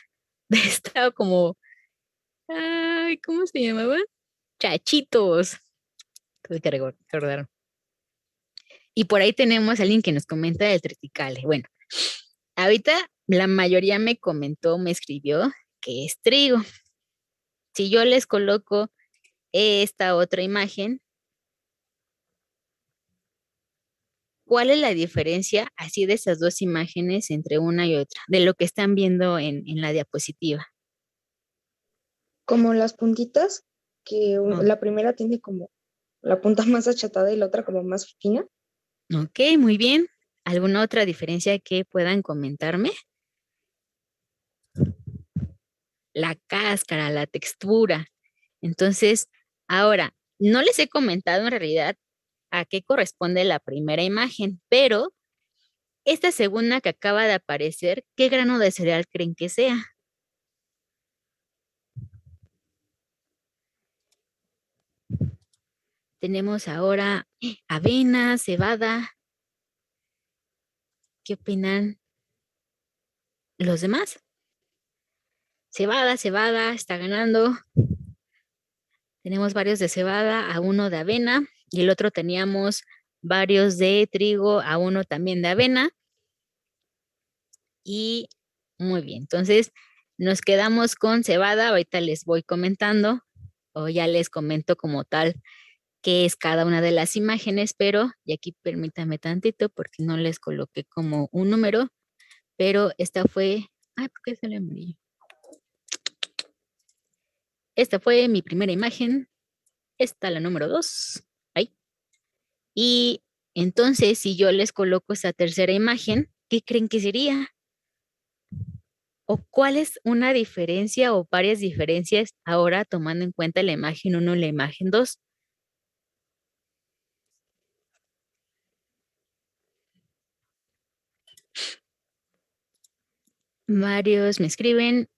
Estaba como... Ay, ¿cómo se llamaban? Chachitos. Tuve que recordar. Y por ahí tenemos a alguien que nos comenta del triticale. Bueno, ahorita la mayoría me comentó, me escribió que es trigo. Si yo les coloco esta otra imagen, ¿cuál es la diferencia así de esas 2 imágenes entre una y otra? De lo que están viendo en la diapositiva. Como las puntitas, que Oh. la primera tiene como la punta más achatada y la otra como más fina. Ok, muy bien. ¿Alguna otra diferencia que puedan comentarme? La cáscara, la textura. Entonces, ahora, no les he comentado en realidad a qué corresponde la primera imagen, pero esta segunda que acaba de aparecer, ¿qué grano de cereal creen que sea? Tenemos ahora avena, cebada. ¿Qué opinan los demás? Cebada, está ganando. Tenemos varios de cebada, a 1 de avena, y el otro teníamos varios de trigo, a 1 también de avena. Y muy bien, entonces nos quedamos con cebada. Ahorita les voy comentando, o ya les comento como tal qué es cada una de las imágenes, pero, y aquí permítame tantito porque no les coloqué como un número, pero esta fue, ay, ¿por qué sale amarillo? Esta fue mi primera imagen, esta la número 2, ahí. Y entonces, si yo les coloco esa tercera imagen, ¿qué creen que sería? ¿O cuál es una diferencia o varias diferencias ahora tomando en cuenta la imagen 1 y la imagen 2? Varios me escriben,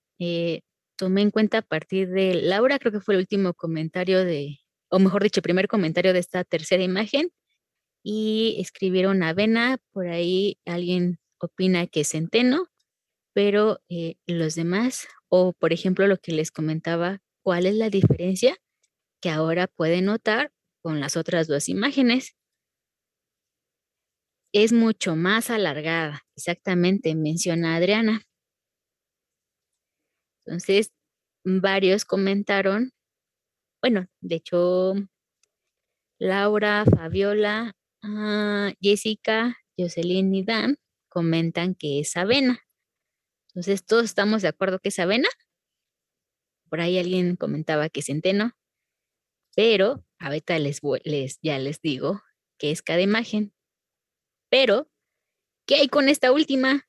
tomé en cuenta a partir de Laura, creo que fue el último comentario o mejor dicho, primer comentario de esta tercera imagen, y escribieron avena, por ahí alguien opina que es centeno, pero los demás, o por ejemplo lo que les comentaba, ¿cuál es la diferencia que ahora pueden notar con las otras 2 imágenes? Es mucho más alargada, exactamente, menciona Adriana. Entonces, varios comentaron, bueno, de hecho, Laura, Fabiola, Jessica, Jocelyn y Dan comentan que es avena. Entonces, ¿todos estamos de acuerdo que es avena? Por ahí alguien comentaba que es centeno, pero ahorita ya les digo que es cada imagen. Pero, ¿qué hay con esta última?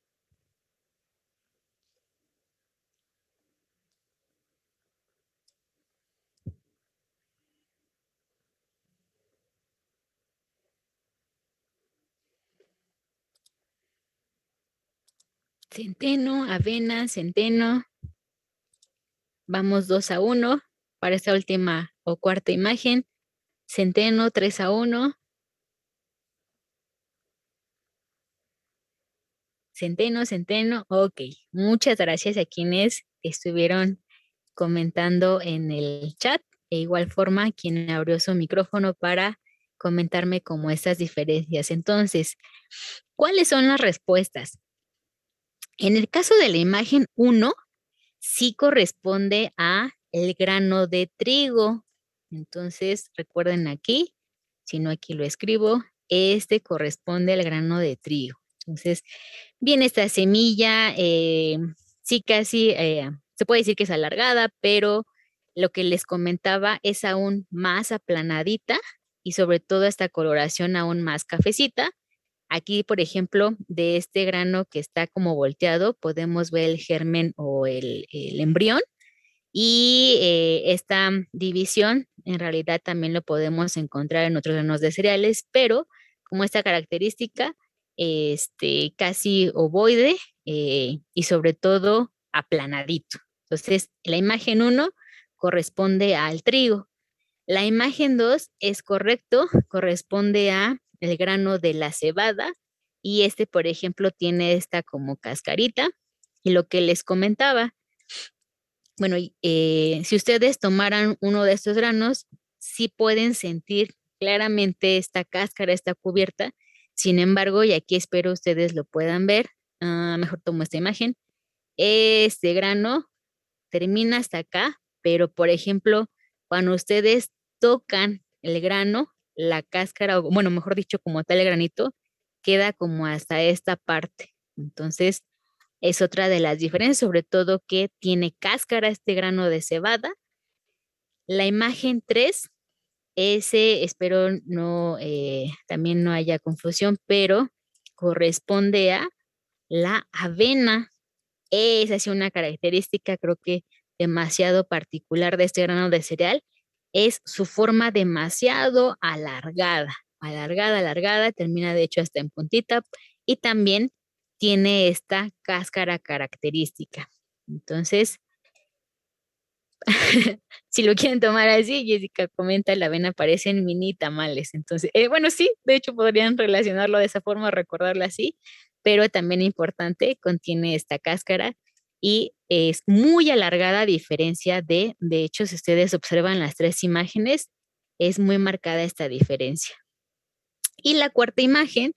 Centeno, avena, centeno. Vamos 2-1 para esta última o cuarta imagen. Centeno, 3-1. Centeno. Ok. Muchas gracias a quienes estuvieron comentando en el chat. E igual forma, quien abrió su micrófono para comentarme como estas diferencias. Entonces, ¿cuáles son las respuestas? En el caso de la imagen 1, sí corresponde a el grano de trigo. Entonces, recuerden aquí, si no aquí lo escribo, este corresponde al grano de trigo. Entonces, viene esta semilla, sí casi se puede decir que es alargada, pero lo que les comentaba es aún más aplanadita y sobre todo esta coloración aún más cafecita. Aquí, por ejemplo, de este grano que está como volteado, podemos ver el germen o el embrión. Y esta división en realidad también lo podemos encontrar en otros granos de cereales, pero como esta característica casi ovoide y sobre todo aplanadito. Entonces, la imagen 1 corresponde al trigo. La imagen 2 es correcto, corresponde a el grano de la cebada y por ejemplo, tiene esta como cascarita. Y lo que les comentaba, bueno, si ustedes tomaran uno de estos granos, sí pueden sentir claramente esta cáscara, esta cubierta. Sin embargo, y aquí espero ustedes lo puedan ver, mejor tomo esta imagen, este grano termina hasta acá, pero por ejemplo, cuando ustedes tocan el grano, la cáscara, o bueno, mejor dicho, como tal el granito, queda como hasta esta parte. Entonces, es otra de las diferencias, sobre todo que tiene cáscara este grano de cebada. La imagen 3, ese espero no, también no haya confusión, pero corresponde a la avena. Esa es una característica, creo que demasiado particular de este grano de cereal, es su forma demasiado alargada, alargada, termina de hecho hasta en puntita y también tiene esta cáscara característica. Entonces, si lo quieren tomar así, Jessica comenta, la avena parecen mini tamales. Entonces, bueno, sí, de hecho podrían relacionarlo de esa forma, recordarlo así, pero también importante, contiene esta cáscara y es muy alargada a diferencia de hecho, si ustedes observan las 3 imágenes, es muy marcada esta diferencia. Y la cuarta imagen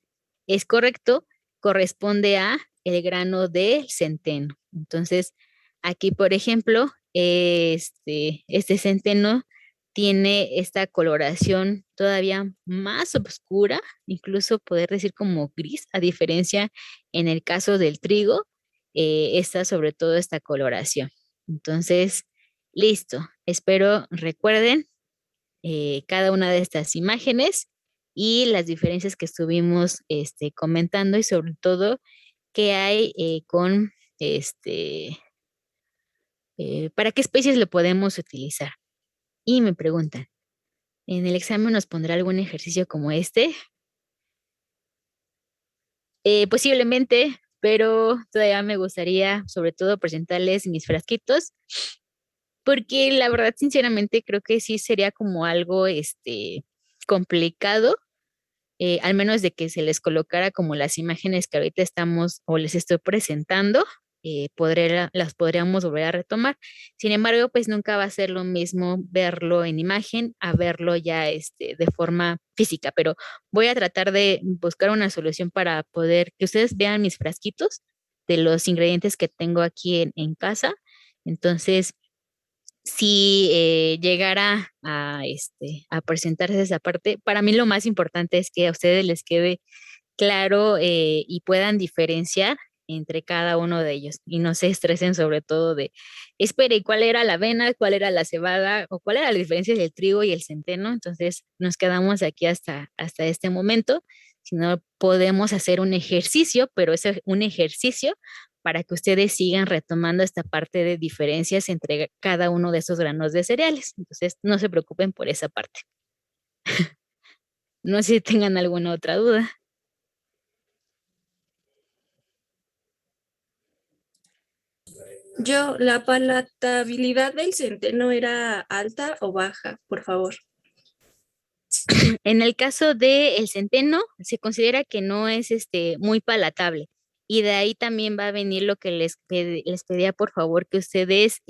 es correcto, corresponde a el grano del centeno. Entonces, aquí, por ejemplo, este centeno tiene esta coloración todavía más oscura, incluso poder decir como gris, a diferencia en el caso del trigo, está sobre todo esta coloración. Entonces, listo. Espero recuerden cada una de estas imágenes y las diferencias que estuvimos comentando y sobre todo qué hay con para qué especies lo podemos utilizar. Y me preguntan, ¿en el examen nos pondrá algún ejercicio como este? Posiblemente, pero todavía me gustaría sobre todo presentarles mis frasquitos, porque la verdad, sinceramente, creo que sí sería como algo complicado, al menos de que se les colocara como las imágenes que ahorita estamos o les estoy presentando, las podríamos volver a retomar. Sin embargo, pues nunca va a ser lo mismo verlo en imagen a verlo ya de forma física, pero voy a tratar de buscar una solución para poder que ustedes vean mis frasquitos de los ingredientes que tengo aquí en casa. Entonces, si llegara a presentarse esa parte, para mí lo más importante es que a ustedes les quede claro y puedan diferenciar entre cada uno de ellos y no se estresen sobre todo de, espere, ¿cuál era la avena, cuál era la cebada o cuál era la diferencia del trigo y el centeno? Entonces nos quedamos aquí hasta este momento. Si no, podemos hacer un ejercicio, pero es un ejercicio para que ustedes sigan retomando esta parte de diferencias entre cada uno de esos granos de cereales. Entonces, no se preocupen por esa parte. No sé si tengan alguna otra duda. ¿La palatabilidad del centeno era alta o baja, por favor? En el caso del centeno, se considera que no es muy palatable. Y de ahí también va a venir lo que les pedía, por favor, que ustedes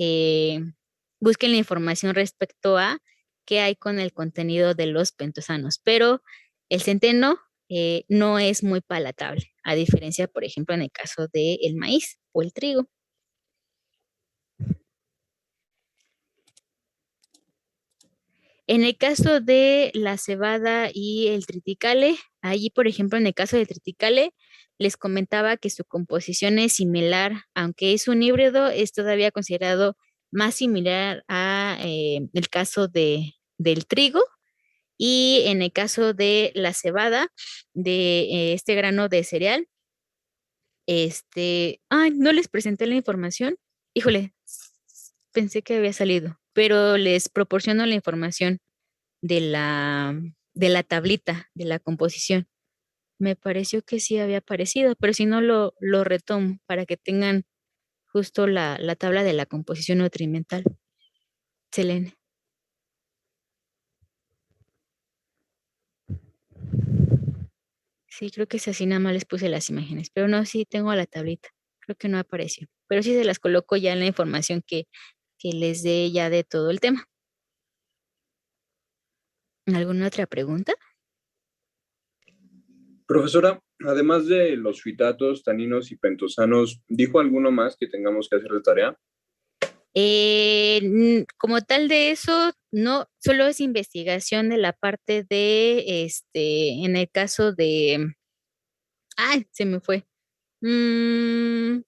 busquen la información respecto a qué hay con el contenido de los pentosanos. Pero el centeno no es muy palatable, a diferencia, por ejemplo, en el caso del maíz o el trigo. En el caso de la cebada y el triticale, allí, por ejemplo, en el caso del triticale, les comentaba que su composición es similar, aunque es un híbrido, es todavía considerado más similar a el caso del trigo. Y en el caso de la cebada, de este grano de cereal, ay, no les presenté la información. Híjole, pensé que había salido, pero les proporciono la información de la tablita de la composición. Me pareció que sí había aparecido, pero si no lo retomo para que tengan justo la tabla de la composición nutrimental. Selene. Sí, creo que es así, nada más les puse las imágenes, pero no, sí tengo la tablita. Creo que no apareció, pero sí se las coloco ya en la información que les dé ya de todo el tema. ¿Alguna otra pregunta? Profesora, además de los fitatos, taninos y pentosanos, ¿dijo alguno más que tengamos que hacer de tarea? Como tal de eso, no, solo es investigación de la parte de, en el caso de, ay, se me fue. Mm,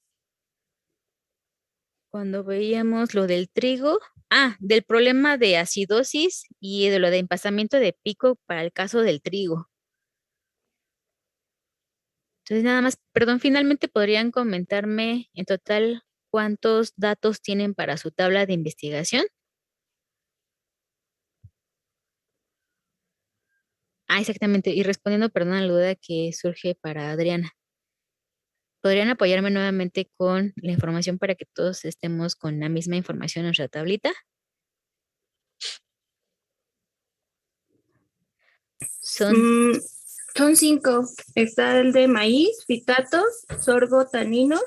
Cuando veíamos lo del trigo, del problema de acidosis y de lo de empasamiento de pico para el caso del trigo. Entonces, nada más, perdón, finalmente podrían comentarme en total cuántos datos tienen para su tabla de investigación. Exactamente. Y respondiendo, perdón, a la duda que surge para Adriana. ¿Podrían apoyarme nuevamente con la información para que todos estemos con la misma información en nuestra tablita? Son, Mm, Son 5. Está el de maíz, fitatos, sorgo, taninos.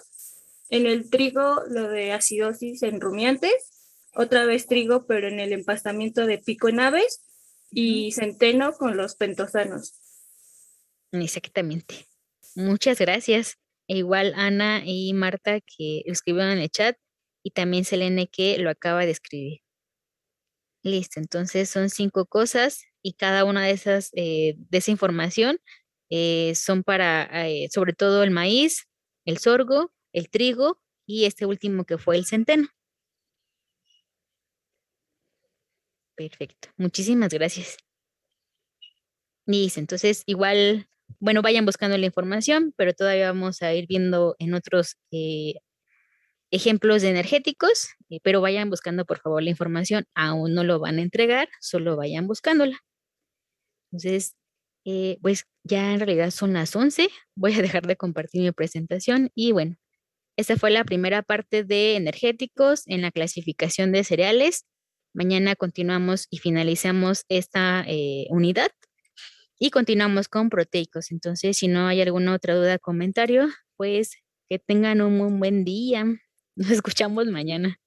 En el trigo, lo de acidosis en rumiantes. Otra vez trigo, pero en el empastamiento de pico en aves. Y centeno con los pentosanos. exactamente. Muchas gracias. E igual Ana y Marta que escribieron en el chat y también Selene que lo acaba de escribir. Listo, entonces son 5 cosas y cada una de esas, de esa información son para, sobre todo el maíz, el sorgo, el trigo y este último que fue el centeno. Perfecto, muchísimas gracias. Listo, entonces igual, bueno, vayan buscando la información, pero todavía vamos a ir viendo en otros ejemplos de energéticos, pero vayan buscando por favor la información. Aún no lo van a entregar, solo vayan buscándola. Entonces, pues ya en realidad son las 11. Voy a dejar de compartir mi presentación y bueno, esta fue la primera parte de energéticos en la clasificación de cereales. Mañana continuamos y finalizamos esta unidad y continuamos con proteicos. Entonces, si no hay alguna otra duda o comentario, pues que tengan un muy buen día. Nos escuchamos mañana.